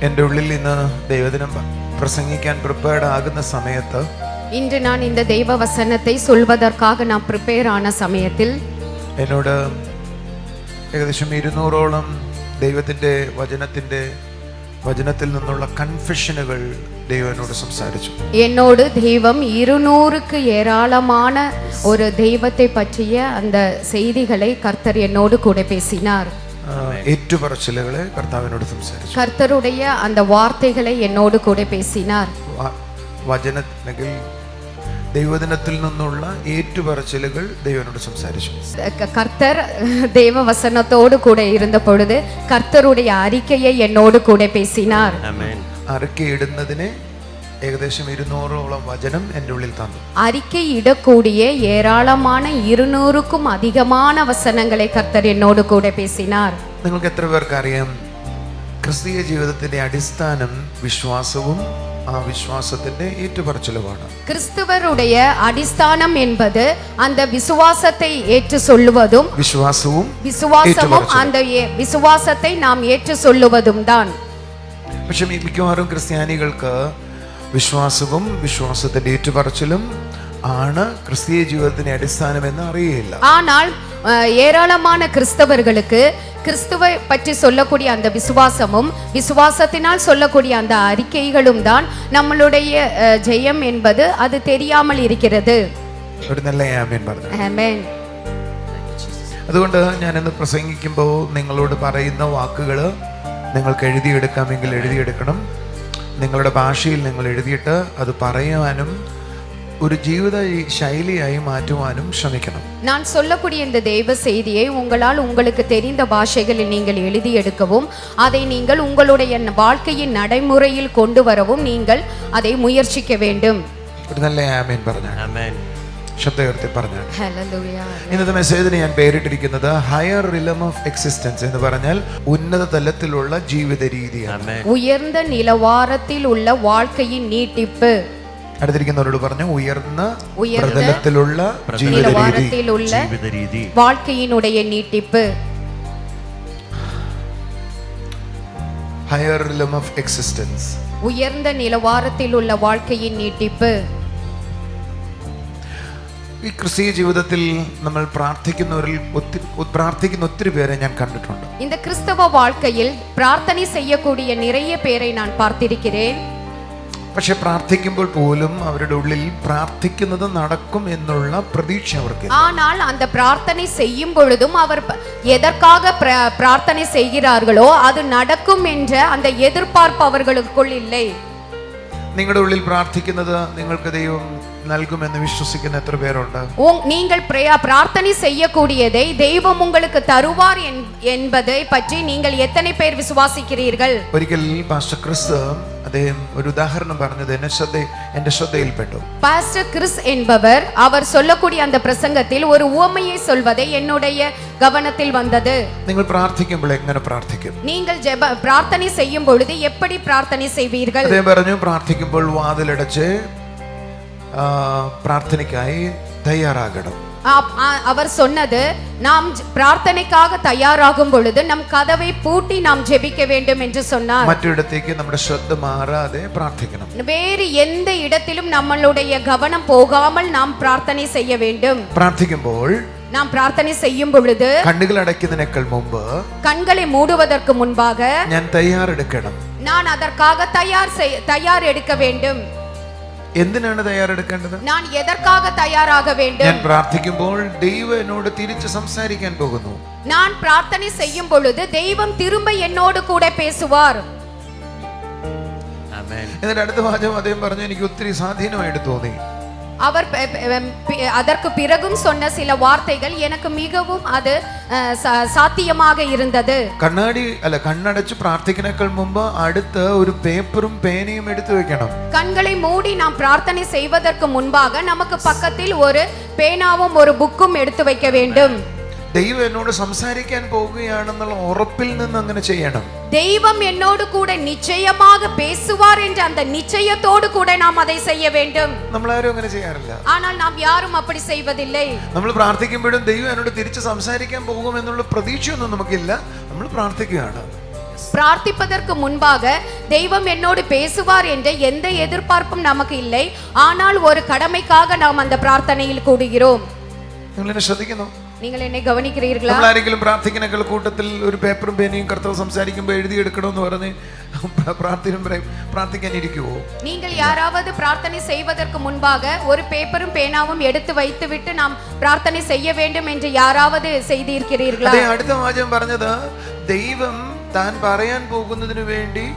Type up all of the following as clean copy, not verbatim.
എൻ്റെ ഉള്ളിൽ ഇന്ന് ദൈവദിനം പ്രസംഗിക്കാൻ പ്രിപ്പയർഡ് ആകുന്ന സമയത്ത്, இன்று நான் இந்த தெய்வ வசனத்தை சொல்வதற்காக நான் ப்ரிப்பேர் ஆன சமயத்தில் എന്നോട് ഏകദേശം 200ഓളം ദൈവത്തിൻ്റെ വചനത്തിൽ നിന്നുള്ള കൺഫെഷനുകൾ ദൈവം എന്നോട് സംസാരിച്ചു. என்னோடு தெய்வம் 200க்கு ஏராளமான ஒரு தெய்வத்தை பற்றிய அந்த செய்திகளை கர்த்தர் என்னோடு கூட பேசினார். ഏറ്റുപറച്ചിലുകളെ കർത്താവിനോട് സംസാരിച്ചു. கர்த்தருடைய அந்த வார்த்தைகளை என்னோடு கூட பேசினார். വചനത്തിൽ ദൈവദിനത്തിൽ നിന്നുള്ള ഏറ്റുപറച്ചിലുകൾ ദൈവനോട് സംസാരിച്ചു. கர்த்தர் தேவ வசனத்தோடு கூட இருந்த பொழுது கர்த்தருடைய அறிக்கையை என்னோடு கூட பேசினார். അറിക്കയിടുന്നതിനെ ഏകദേശം 200ഓളം വചനം എൻ്റെ ഉള്ളിൽ തന്നു. அறிக்கை இடக்கூடிய ஏராளமான 200க்கும் அதிகமான வசனங்களை கர்த்தர் என்னோடு கூட பேசினார். നിങ്ങൾക്ക് എത്ര പേർക്ക് അറിയാം, ക്രിസ്തീയ ജീവിതത്തിന്റെ അടിസ്ഥാനം വിശ്വാസവും ആ വിശ്വാസത്തിന്റെ ഏറ്റുപറച്ചിലുമാണ്. கிறிஸ்துவருடைய அடிஸ்தானம் என்பது அந்த விசுவாசத்தை ஏற்று சொல்லுவதும் விசுவாசமும் அந்த விசுவாசத்தை நாம் ஏற்று சொல்லுவதும் தான். പക്ഷെ മിക്കവാറും ക്രിസ്ത്യാനികൾക്ക് വിശ്വാസവും വിശ്വാസത്തിന്റെ ഏറ്റുപറച്ചിലും ആണ് ക്രിസ്തീയ ജീവിതത്തിന്റെ അടിസ്ഥാനം എന്ന് അറിയില്ല. ஆனால் ஏராளமான கிறிஸ்தவர்களுக்கு கிறிஸ்துவை பற்றி சொல்லக்கூடிய அந்த விசுவாசமும் விசுவாசத்தினால் சொல்லக்கூடிய அந்த அறிக்கைகளும் தான் நம்மளுடைய ஜெயம் என்பது அது தெரியாமல் இருக்கிறது. ഒരു നല്ല ആമേൻ പറഞ്ഞു. ആമേൻ. അതുകൊണ്ട് ഞാൻ ഇന്ന് പ്രസംഗിക്കുമ്പോൾ നിങ്ങളോട് പറയുന്ന വാക്കുകൾ നിങ്ങൾക്ക് എഴുതിയെടുക്കാമെങ്കിൽ എഴുതിയെടുക്കണം. നിങ്ങളുടെ ഭാഷയിൽ നിങ്ങൾ എഴുതിയിട്ട് അത് പറയാനും ஒரு ஜீவித ശൈலிയായി மாற்றுவானும் ശ്രമിക്കണം. நான் சொல்லக்கூடிய இந்த தெய்வ செய்தியை உங்களால் உங்களுக்கு தெரிந்த பாஷைகளில் நீங்கள் எழுதி எடுக்கவும் அதை நீங்கள் உங்களுடைய வாழ்க்கையின் நடைமுறையில் கொண்டு வரவும் நீங்கள் அதை முயற்சிக்க வேண்டும். ഒരു നല്ല ആമേൻ പറഞ്ഞു. ആമേൻ. ശബ്ദമുയർത്തി പറഞ്ഞു. ഹല്ലേലൂയ. ഇന്നത്തെ മെസ്സേജിന് ഞാൻ പേരിട്ടിരിക്കുന്നത് ഹയർ റിലം ഓഫ് എക്സിസ്റ്റൻസ് എന്ന് പറഞ്ഞാൽ ഉന്നത തലത്തിലുള്ള ജീവിത രീതിയാണ്. ഉയർന്ന നിലവാരത്തിലുള്ള வாழ்க்கையின் നീട്ടിപ്പ്. അടുത്തിരിക്കുന്നവരോട് പറഞ്ഞു, ഉയർന്ന പ്രതലത്തിലുള്ള ജീവിത രീതി, வாழ்க்கையினுடைய நீட்டிப்பு. ഹയർ റിലം ഓഫ് എക്സിസ്റ്റൻസ്, ഉയർന്ന നിലവാരത്തിലുള്ള வாழ்க்கையின் நீட்டிப்பு. ഈ ക്രിസ്തീയ ജീവിതത്തിൽ നമ്മൾ പ്രാർത്ഥിക്കുന്ന ഒത്തിരി പേരെ ഞാൻ കണ്ടിട്ടുണ്ട്. இந்த கிறிஸ்தவ வாழ்க்கையில் பிரார்த்தனை செய்யக்கூடிய நிறைய பேரை நான் பார்த்திருக்கிறேன். പക്ഷെ പ്രാർത്ഥിക്കുമ്പോൾ പോലും അവരുടെ ഉള്ളിൽ പ്രാർത്ഥിക്കുന്നത് നടക്കും എന്നുള്ള പ്രതീക്ഷ അവർക്ക്. ஆனால் அந்த பிரார்த்தனை செய்யும் பொழுதும் அவர் எதற்காக பிரார்த்தனை செய்கிறார்களோ அது நடக்கும் என்ற அந்த எதிர்பார்ப்பு அவர்களுக்குள் இல்லை. നിങ്ങളുടെ ഉള്ളിൽ പ്രാർത്ഥിക്കുന്നത് നിങ്ങൾക്ക് ദൈവം നൽകുമെന്ന് വിശ്വസിക്കുന്ന എത്ര പേരുണ്ട്? நீங்கள் பிரார்த்தனை செய்யக்கூடியதை தெய்வம் உங்களுக்கு தருவார் என்பதை பற்றி நீங்கள் எத்தனை பேர் விசுவாசிக்கிறீர்கள்? ഒരിക്കൽ പാസ്റ്റർ ക്രിസ് അദ്ദേഹം ഒരു ഉദാഹരണം പറഞ്ഞത് എന്റെ ശ്രദ്ധയിൽപ്പെട്ടു. பாஸ்டர் கிறிஸ் என்பவர் அவர் சொல்லக்கூடிய அந்த பிரசங்கத்தில் ஒரு உவமையை சொல்வதை என்னுடைய கவனத்தில் வந்தது. നിങ്ങൾ പ്രാർത്ഥിക്കുമ്പോൾ എങ്ങനെ പ്രാർത്ഥിക്കും? நீங்கள் பிரார்த்தனை செய்யும் பொழுது எப்படி பிரார்த்தனை செய்வீர்கள்? അദ്ദേഹം പറഞ്ഞു, പ്രാർത്ഥിക്കുമ്പോൾ വാതിലടച്ച് പ്രാർത്ഥനയ്ക്കായി തയ്യാറാകണം. அவர் சொன்னது, நாம் பிரார்த்தனைக்காக தயாராகும் பொழுது நம் கதவை பூட்டி நாம் ஜெபிக்க வேண்டும் என்று சொன்னார். മറ്റൊരിടത്തേക്ക് നമ്മുടെ ശ്രദ്ധ മാറാതെ പ്രാർത്ഥിക്കണം. வேறு எந்த இடத்திலும் நம்மளுடைய கவனம் போகாமல் நாம் பிரார்த்தனை செய்ய வேண்டும். പ്രാർത്ഥിക്കുമ്പോൾ நாம் பிரார்த்தனை செய்யும் பொழுது കണ്ണുകൾ അടയ്ക്കുന്നതിനേക്കാൾ മുമ്പ് கண்களை மூடுவதற்கு முன்பாக ഞാൻ തയ്യാറെടുക്കണം. நான் அதற்காக தயார் எடுக்க வேண்டும். എന്തിനാണ് തയ്യാറെടുക്കേണ്ടത്? நான் எதற்காக தயாராக வேண்டும்? ഞാൻ പ്രാർത്ഥിക്കുമ്പോൾ ദൈവം എന്നോട് തിരിച്ച് സംസാരിക്കാൻ പോകുന്നു. நான் பிரார்த்தனை செய்யும் பொழுது தெய்வம் திரும்ப என்னோடு கூட பேசுவார். ആമേൻ. എന്നിട്ട് അടുത്ത വാചകം അദ്ദേഹം പറഞ്ഞു, എനിക്ക് ഒത്തിരി സ്വാധീനമായിട്ട് തോന്നി. அவர் அதற்கு பிறகும் சொன்ன சில வார்த்தைகள் எனக்கு மிகவும் அது சாத்தியமாக இருந்தது. കണ്ണടച്ച് പ്രാർത്ഥിക്കുന്നതിനേക്കാൾ മുമ്പ് അടുത്ത് ഒരു പേപ്പറും പേനയും എടുത്തു വെക്കണം. கண்களை மூடி நாம் பிரார்த்தனை செய்வதற்கு முன்பாக நமக்கு பக்கத்தில் ஒரு பேனாவும் ஒரு புக்கும் எடுத்து வைக்க வேண்டும். ദൈവം എന്നോട് സംസാരിക്കാൻ പോകുകയാണെന്നുള്ള ഉറപ്പിൽ നിന്ന് അങ്ങനെ ചെയ്യണം. தெய்வம் என்னோடு கூட நிச்சயமாக பேசுவார் என்ற அந்த நிச்சயத்தோடு கூட நாம் அதை செய்ய வேண்டும். നമ്മൾ ആരും അങ്ങനെ ചെയ്യാറില്ല. ஆனால் நாம் யாரும் அப்படி செய்வதில்லை. നമ്മൾ പ്രാർത്ഥിക്കുമ്പോഴും ദൈവം എന്നോട് തിരിച്ച് സംസാരിക്കാൻ പോകുമെന്നുള്ള പ്രതീക്ഷയൊന്നും നമുക്കില്ല. നമ്മൾ പ്രാർത്ഥിക്കുകയാണ്. பிரார்த்திப்பதற்கு முன்பாக தெய்வம் என்னோடு பேசுவார் என்ற எந்த எதிர்பார்ப்பும் நமக்கு இல்லை. ஆனால் ஒரு கடமைக்காக நாம் அந்த பிரார்த்தனையில் கூடுகிறோம். നിങ്ങൾ എന്നെ ഗവനിக்கிறீர்களா? നമ്മളാരെങ്കിലും പ്രാർത്ഥിക്കുന്ന കൂട്ടത്തിൽ ഒരു പേപ്പറും പേനയും കർത്താവ് സംസാരിക്കുമ്പോൾ എഴുതിയെടുക്കണമെന്ന് പറഞ്ഞ് പ്രാർത്ഥിക്കാനിരിക്കുവോ? நீங்கள் யாராவது பிரார்த்தனை செய்வதற்கு முன்பாக ஒரு பேப்பரும் பேனாவும் எடுத்து வைத்துவிட்டு நாம் பிரார்த்தனை செய்ய வேண்டும் என்று யாராவது செய்திருக்கிறீர்களா? അടുത്ത വാചകം പറഞ്ഞത് ദൈവം താൻ പറയാൻ പോകുന്നതിനു വേണ്ടി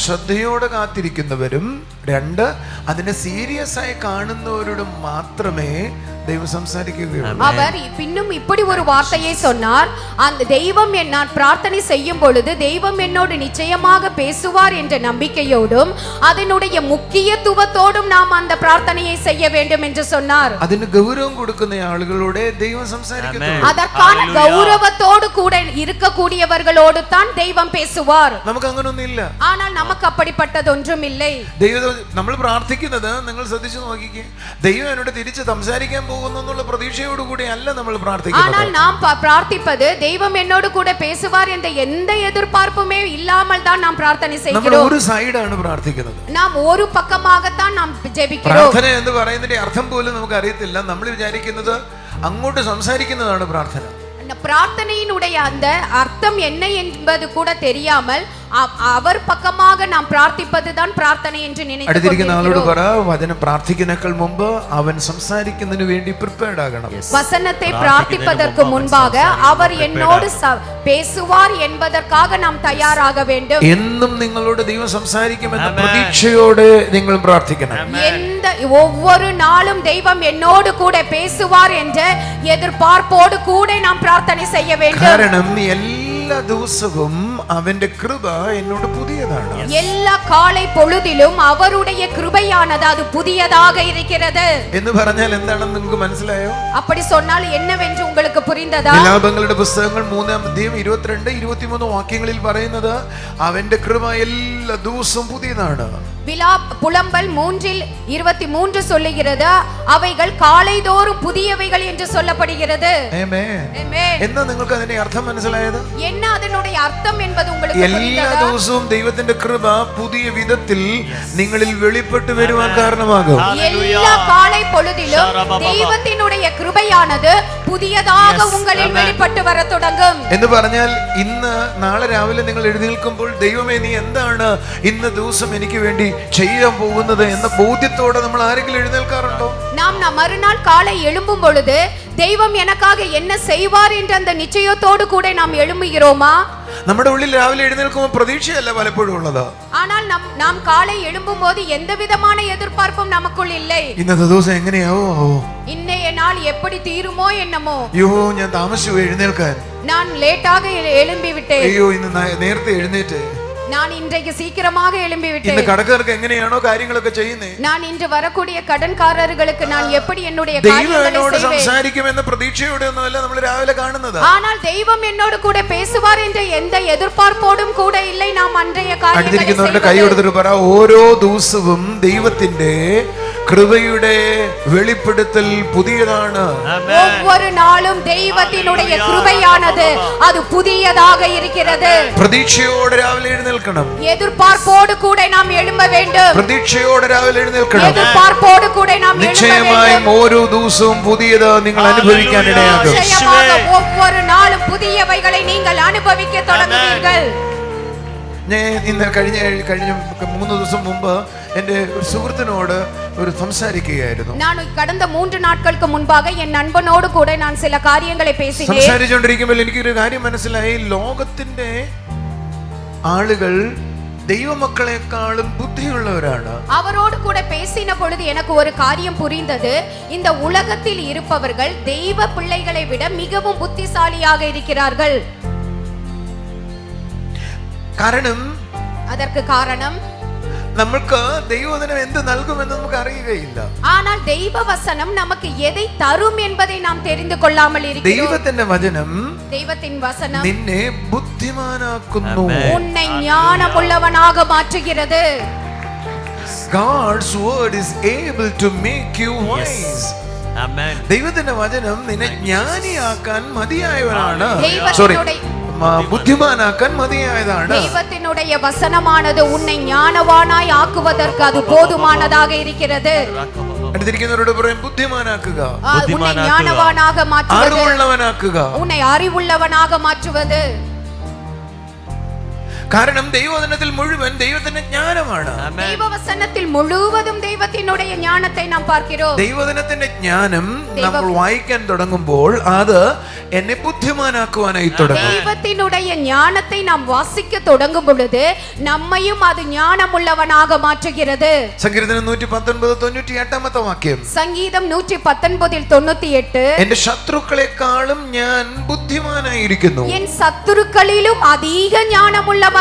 ശ്രദ്ധയോടെ കാത്തിരിക്കുന്നവരും, രണ്ട്, അതിനെ സീരിയസ് ആയി കാണുന്നവരോടും മാത്രമേ ദൈവം സംസാരിക്കുകയുള്ളൂ. அவர் பின்னும் இப்படி ஒரு வார்த்தையை சொன்னார், அந்த தெய்வம் நான் பிரார்த்தனை செய்யும் பொழுது தெய்வம் என்னோடு நிச்சயமாக பேசுவார் என்ற நம்பிக்கையோடும் அதனுடைய முக்கியத்துவத்தோடும் நாம் அந்த பிரார்த்தனையை செய்ய வேண்டும் என்று சொன்னார். അതിന് ഗൗരവം കൊടുക്കുന്ന ആളുകളോടെ ദൈവം സംസാരിക്കുന്നു. அதற்கான கௌரவத்தோடு கூட இருக்கக்கூடியவர்களோடு தான் தெய்வம் பேசுவார். നമുക്ക് അങ്ങനൊന്നും ഇല്ല. ஆனால் நமக்கு அப்படிப்பட்டது ஒன்றும் இல்லை. ദൈവം നമ്മൾ പ്രാർത്ഥിക്കുന്നത് നിങ്ങൾ ശ്രദ്ധിച്ചു നോക്കിക്കേ, ദൈവം എന്നോട് തിരിച്ച് സംസാരിക്കാൻ പോകുന്നുള്ള പ്രതീക്ഷയോടുകൂടി അല്ല നമ്മൾ പ്രാർത്ഥിക്കുന്നത്. ஆனால் நாம் பிரார்த்திப்பது தெய்வம் என்னோடு கூட பேசுவார் என்ற எந்த எதிர்பார்ப்புமே இல்லாமல் தான் நாம் பிரார்த்தனை செய்கிறோம். നമ്മൾ ഒരു സൈഡാണ് പ്രാർത്ഥിക്കുന്നത്. நாம் ஒரு பக்கமாகத்தான் நாம் ஜெபிக்கிறோம். പ്രാർത്ഥന എന്ന് പറയുന്നതിന്റെ അർത്ഥം പോലും നമുക്ക് അറിയത്തില്ല. നമ്മൾ വിചാരിക്കുന്നത് അങ്ങോട്ട് സംസാരിക്കുന്നതാണ് പ്രാർത്ഥന. பிரார்த்தனையினுடைய அந்த அர்த்தம் என்ன என்பது கூட தெரியாமல் அவர் பக்கமாக நாம் பிரார்த்திப்பதுதான் பிரார்த்தனை என்று അടുത്തിരിക്കുന്ന ആളോട് പറ, വചനം പ്രാർത്ഥിക്കുന്നതിനേക്കാൾ മുമ്പ് അവൻ സംസാരിക്കുന്നതിന് വേണ്ടി പ്രിപ്പയർഡ് ആകണം. வசனத்தை பிரார்த்திப்பதற்கு முன்பாக அவர் என்னோடு பேசுவார் என்பதற்காக நாம் தயாராக வேண்டும். എന്നും നിങ്ങളോട് ദൈവം സംസാരിക്കുമെന്ന പ്രതീക്ഷയോടെ നിങ്ങൾ പ്രാർത്ഥിക്കണം. ஒவ்வொரு நாளும் தெய்வம் என்னோடு கூட பேசுவார் என்ற எதிர்பார்ப்போடு கூட நாம் பிரார்த்தனை செய்ய வேண்டும். കാരണം എല്ലാ ദിവസവും അവന്റെ കൃപ എന്നോട് പുതിയതാണ്. എല്ലാ കാலை பொழுதிலும் அவருடைய கிருபையானது அது புதியதாக இருக்கிறது. എന്ന് പറഞ്ഞാൽ എന്താണെന്ന് നിങ്ങൾക്ക് മനസ്സിലായോ? அப்படி சொன்னால் என்னவென்று உங்களுக்கு புரிந்ததா? വിലാപങ്ങളുടെ പുസ്തകങ്ങൾ 3-ാം അധ്യായം 22-23 വാക്യങ്ങളിൽ പറയുന്നത് അവന്റെ കൃപ എല്ലാ ദിവസവും പുതിയതാണ്. புலம்பல் 3:23 சொல்லுகிறது, அவைகள் காலைதோறும் புதியவைகள் என்று சொல்லப்படுகிறது. എന്താ നിങ്ങൾക്ക് അതിന്റെ അർത്ഥം മനസ്സിലായത്? என்ன அதனுடைய அர்த்தம் என்பது உங்களுக்கு புரிந்ததா? എല്ലാ ദിവസവും ദൈവത്തിന്റെ കൃപ പുതിയ വിധത്തിൽ നിങ്ങളിൽ വെളിപ്പെട്ടു വരുവാൻ കാരണമാകും. எல்லா காலை பொழுதிலும் ദൈവത്തിനുடைய കൃപയാனது പുതിയதாக உங்களில் வெளிப்பட்டு வர தொடங்கும். എന്ന് പറഞ്ഞാൽ ഇന്ന് നാളെ രാവിലെ നിങ്ങൾ എഴുന്നേൽക്കുമ്പോൾ ദൈവമേ നീ എന്താണ് ഇന്ന് ദിവസം എനിക്ക് വേണ്ടി ചെയ്യാൻ പോകുന്നത് എന്ന ബോധ്യത്തോടെ നമ്മൾ ആരെങ്കിലും എഴുന്നേൽക്കാറുണ്ടോ? நாம் மறுநாள் காலை எழும்பும் பொழுது தெய்வம் எனக்காக என்ன செய்வார் என்ற அந்த நிச்சயத்தோடு கூட நாம் எழும்புகிறோமா? നമ്മുടെ ഉള്ളിൽ രാവിലെ എഴുന്നേൽക്കുമ്പോൾ പ്രതീക്ഷയല്ല പലപ്പോഴും ഉള്ളത്. ஆனால் நாம் காலை எழும்பும் போது எந்த விதமான எதிர்பார்ப்பும் நமக்குள் இல்லை. ഇന്നത്തെ ദിവസം എങ്ങനെയാവോ, இன்னைய நாள் எப்படி தீருமோ என்னமோ, അയ്യോ ഞാൻ താമസിച്ചു എഴുന്നേൽക്കാൻ, நான் லேட்டாக எழும்பி விட்டேன், അയ്യോ ഇന്ന് നേരത്തെ എഴുന്നേറ്റ്, நான் இன்றைக்கு சீக்கிரமாக எழும்பி விட்டேன், ഇന്ന് കടക്കാർക്ക് എങ്ങനെയാണോ കാര്യങ്ങളൊക്കെ ചെയ്യുന്നേ, நான் இன்று வரக்கூடிய கடன்காரர்களுக்கு நான் எப்படி என்னுடைய ദൈവം എന്നോട് സംസാരിക്കുമെന്ന പ്രതീക്ഷയോടെ ഒന്നുമല്ല നമ്മൾ രാവിലെ കാണുന്നത്. ஆனால் தெய்வம் என்னோடு கூட பேசுவார் என்ற எந்த எதிர்பார்ப்போடும் கூட இல்லை நாம் அன்றைய காரியங்களை അടുത്തിരിക്കുന്നവരുടെ കൈ കൊടുത്തിട്ട് പറ, ഓരോ ദിവസവും ദൈവത്തിന്റെ കൃപയുടെ വെളിപ്പെടുത്തൽ പുതിയതാണ്. ஒவ்வொரு நாளும் தெய்வத்தினுடைய கிருபையானது அது புதியதாக இருக்கிறது. പ്രതീക്ഷയോടെ രാവിലെ എഴുന്നേൽക്കണം. எதிர்பார்ப்போடு கூட நாம் எழும்ப வேண்டும். പ്രതീക്ഷയോടെ രാവിലെ എഴുന്നേൽക്കണം. எதிர்பார்ப்போடு கூட நாம் எழும்ப வேண்டும். നിശ്ചയമായും ഓരോ ദിവസവും പുതിയത് നിങ്ങൾ അനുഭവിക്കാൻ ഇടയാകും. நிச்சயமாக ஒவ்வொரு நாளும் புதியவைகளை நீங்கள் அனுபவிக்க தொடங்குவீர்கள். ഞാൻ ഇന്ന് കഴിഞ്ഞ 3 ദിവസം മുമ്പ് എൻ്റെ ഒരു സുഹൃത്തിനോട് ഒരു സംസാരിക്കുകയായിരുന്നു. நான் கடந்த 3 நாட்களுக்கு முன்பாக என் நண்பனோடு கூட நான் சில காரியங்களை பேசினேன். സംസാരിച്ചുകൊണ്ടിരിക്കുമ്പോൾ എനിക്കൊരു കാര്യം മനസ്സിലായി. ലോകത്തിന്റെ ആളുകൾ ദൈവമക്കളെക്കാളും ബുദ്ധിയുള്ളവരാണ്. அவரோடு கூட பேசின பொழுது எனக்கு ஒரு காரியம் புரிந்தது. இந்த உலகத்தில் இருப்பவர்கள் தெய்வ பிள்ளைகளை விட மிகவும் புத்திசாலியாக இருக்கிறார்கள். அதற்கு காரணம் നമുക്ക് ദൈവവചനം എന്ത് നൽകുമെന്ന് നമുക്ക് അറിയുകയില്ല. ஆனால் தெய்வ வசனம் நமக்கு எதை தரும் என்பதை நாம் தெரிந்து கொள்ளாமல் இருக்கிறோம். ദൈവത്തിന്റെ വചനം, தெய்வத்தின் வசனம் നിന്നെ ബുദ്ധിമാനാക്കുന്നു, உன்னை ஞானமுள்ளவனாக மாற்றுகிறது. God's word is able to make you wise. Amen. ദൈവത്തിന്റെ വചനം നിന്നെ ജ്ഞാനിയാക്കാൻ മതിയായവനാണ്. ബുദ്ധിമാനാക്കാൻ മതിയായതാണ്. ദൈവത്തിനുடைய വസനമാனது உன்னை ஞானவானாய் ஆக்குவதற்கு அது போதுமானதாக இருக்கிறது. അടുത്തിരിക്കുന്നവരോട് പറയും ബുദ്ധിമാനാക്കുക, உன்னை ஞானவானாக மாற்றுவது, അറിവുള്ളവനാക്കുക. உன்னை அறிவுள்ளவனாக மாற்றுவது. കാരണം ദൈവവചനത്തിൽ മുഴുവൻ ദൈവത്തിന്റെ ജ്ഞാനമാണ്. ദൈവവചനത്തിൽ മുഴുവതും ദൈവത്തിനുடைய ஞானத்தை നാം பார்க்கிறோம். ദൈവവചനത്തിന്റെ ജ്ഞാനം നമ്മൾ വായിക്കാൻ തുടങ്ങുമ്പോൾ അത് എന്നെ ബുദ്ധിമാനാക്കുവാനായി തുടങ്ങും. ദൈവത്തിനുடைய ஞானத்தை நாம் வாசிக்க தொடங்கும் பொழுது நம்மையும் அது ஞானமுள்ளவனாக மாற்றுகிறது. സങ്കീർത്തനം 119:98 വാക്യം. സംഗീതം 119:98. എന്റെ ശത്രുക്കളെക്കാളും ഞാൻ ബുദ്ധിമാനായിരിക്കുന്നു. എൻ ശത്രുക്കളിലും അധിക ஞானமுள்ளவனாக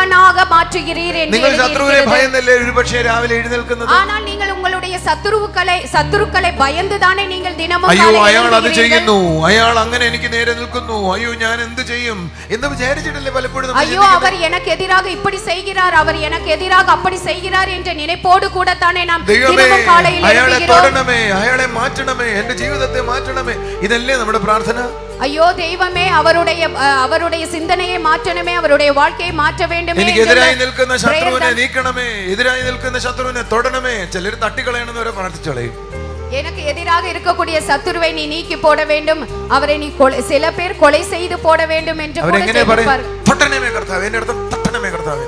மாற்றுகிறீர் என்று. നിങ്ങൾ ശത്രുവിനെ ഭയന്നല്ലേ ഒരുപക്ഷേ രാവിലെ എഴുന്നേൽക്കുന്നത്? ஆனால் நீங்கள் உங்களுடைய ശത്രുക്കളെ ഭയந்துதானே நீங்கள் தினமும் അയ്യോ അയാൾ അത് ചെയ്യുന്നു, അയാൾ അങ്ങനെ എനിക്ക് നേരെ നിൽക്കുന്നു, അയ്യോ ഞാൻ എന്ത് ചെയ്യും എന്ന് വിചാരിച്ചിട്ടല്ലേ പലപ്പോഴും. അയ്യോ അവർ எனக்கு എതിരാக இப்படி செய்கிறார், அவர் எனக்கு எதிராக அப்படி செய்கிறார் என்ற நினைப்போடு கூட தானே நாம் தினமும் காலையில் അയാളെ തൊടണമേ, അയാളെ മാറ്റണമേ, എന്റെ ജീവിതത്തെ മാറ്റണമേ, ഇതല്ലേ നമ്മുടെ പ്രാർത്ഥന? ஐயோ தெய்வமே அவருடைய சிந்தனையை மாற்றணுமே, அவருடைய வாழ்க்கையை மாற்ற வேண்டுமே. എനിക്ക് എതിരായി നിൽക്കുന്ന ശത്രുവിനെ നീക്കണമേ, എതിരായി നിൽക്കുന്ന ശത്രുവിനെ തൊടണമേ. ചിലർ തട്ടിക്കളയണമെന്ന് വരെ പ്രാർത്ഥിച്ചോളയും. எனக்கு எதிராக இருக்கக்கூடிய சத்துருவை நீ நீக்கி போட வேண்டும், அவரை நீ சில பேர் கொலை செய்து போட வேண்டும் என்று கூட சொல்வார். തൊട്ടണമേ കർത്താവേ, എന്റെ അടുത്ത് തൊട്ടണമേ കർത്താവേ.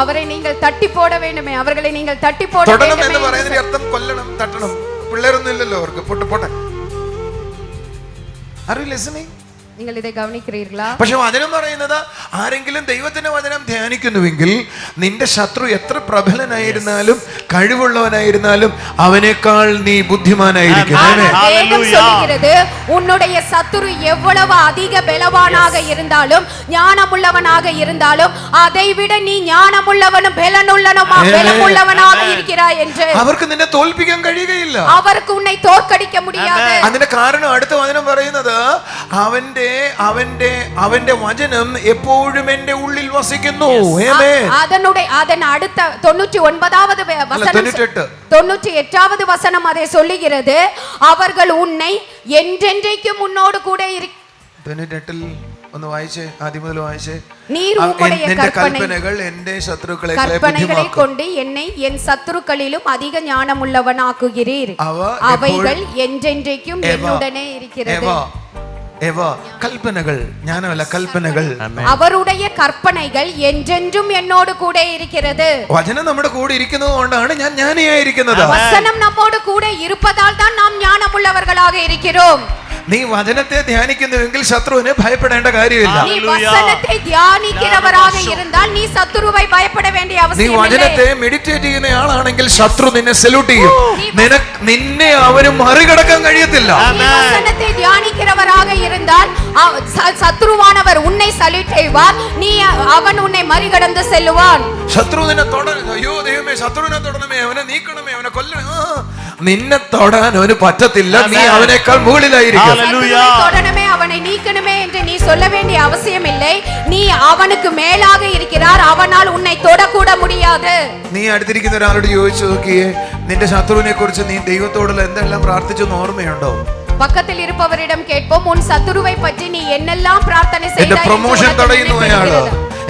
അവരെ നിങ്ങൾ തട്ടി പോട വേണ്ടുമേ, അവരെ നിങ്ങൾ തട്ടി പോട തൊടണം എന്ന് പറയുന്നതിന്റെ അർത്ഥം കൊല്ലണം, തട്ടണം. പിള്ളേരൊന്നും ഇല്ലല്ലോ അവർക്ക്. പൊട്ടെ പൊട്ടെ. Are you listening? നിങ്ങൾ ഇതെ ഗവനിக்கிறீர்களா? പക്ഷെ വചനം പറയുന്നത് ആരെങ്കിലും ദൈവത്തിന്റെ വചനം ധ്യാനിക്കുന്നുവെങ്കിൽ നിന്റെ ശത്രു എത്ര പ്രബലനായിരുന്നാലും കഴിവുള്ളവനായിരുന്നാലും അവനേക്കാൾ നീ ബുദ്ധിമാനായിരിക്കും. உன்னுடைய சத்துரு எவ்வளவு அதிக பலவானாக இருந்தாலும் ஞானமுள்ளவனாக இருந்தாலும் அதை விட நீ ஞானமுள்ளவனும் பலமுள்ளவனாக இருக்கிறாய் என்று. അവർക്ക് നിന്നെ തോൽപ്പിക്കാൻ കഴിയുകയില്ല. അവർക്ക് ഉന്നെ തോൽക്കടിക്ക முடியாது. അതിന്റെ കാരണം അടുത്ത വചനം പറയുന്നത് അവന്റെ വചനം എപ്പോഴും എന്റെ ഉള്ളിൽ വസിക്കുന്നു. அதன் அடுத்த 99வது வசனம் 98வது வசனம் அதை சொல்லுகிறது, அவர்கள் உன்னை என்றென்றைக்கும் உன்னோடு கூட 98ൽ ഒന്ന് വായിച്ചേ, ആദ്യം മുതൽ വായിച്ചേ. நீர் உம்முடைய கற்பனைகள் எന്റെ ശത്രുക്കളെ கற்பனைகளை கொண்டு என்னை என் சத்துருக்களிலும் அதிக ஞானமுள்ளவனாக்குகிறீர், அவைகள் என்றென்றைக்கும் என்னுடனே இருக்கிறது. കൽപ്പനകൾ, ജ്ഞാനമല്ല കൽപ്പനകൾ. അവരുടെ കൽപ്പനകൾ என்றென்றும் എന്നോട് കൂടെ ഇരിക്കുന്നത്. വചനം നമ്മുടെ കൂടെ ഇരിക്കുന്നത് കൊണ്ടാണ് ഞാൻ ജ്ഞാനിയായിരിക്കുന്നത്. വചനം നമ്മോട് കൂടെ ഇരുപ്പതാൽ தான் நாம் ஞானமுள்ளவர்களாக இருக்கிறோம். നീ വചനത്തെ ധ്യാനിക്കുന്നുവെങ്കിൽ ശത്രുവിനെ ഭയപ്പെടേണ്ട കാര്യമില്ല. നീ വചനത്തെ ധ്യാനിക്കുന്നവരാக இருந்தால் നീ ശത്രുവെ ഭയപ്പെട വേണ്ടിയ അവസ്ഥയില്ല. നീ വചനത്തെ മെഡിറ്റേറ്റ് ചെയ്യുന്ന ആളാണെങ്കിൽ ശത്രു നിന്നെ സല്യൂട്ട് ചെയ്യും. നിന്നെ അവന് മറികടക്കാൻ കഴിയത്തില്ല. നീ വചനത്തെ ധ്യാനിക്കുന്നവരാக இருந்தால் ശത്രുവാനവർ ഉന്നെ സല്യൂട്ട് ചെയ്യുവാൻ, നീ അവൻ ഉന്നെ മറികടന്ന് ചെല്ലുവാൻ. ശത്രു നിന്നെ തൊടണം, അയ്യോ ദൈവമേ ശത്രുവിനെ തൊടണമേ, അവനെ നീക്കണമേ, അവനെ കൊല്ലണമേ. നിന്നെ തൊടാൻ അവന് പറ്റത്തില്ല, നീ അവനേക്കാൾ മുകളിലായിരിക്കും. தொடனமே அவனை நீக்கணுமே என்று நீ சொல்ல வேண்டிய அவசியம் இல்லை. நீ அவனுக்கு மேலாக இருக்கிறார், அவனால் உன்னை தொடக்கூட முடியாது. നീ അടുത്തിരിക്കുന്ന ഒരാളോട് ചോദിച്ചു നോക്കിയേ, നിന്റെ ശത്രുവിനെ കുറിച്ച് നീ ദൈവത്തോടുള്ള എന്തെല്ലാം പ്രാർത്ഥിച്ചെന്ന് ഓർമ്മയുണ്ടോ? பக்கத்தில் இருப்பவரிடம் கேட்போம், உன் சத்துருவை பற்றி நீ என்னெல்லாம் பிரார்த்தனை செய்தாய்? എന്റെ പ്രൊമോഷൻ തടയുന്നു അയാള്,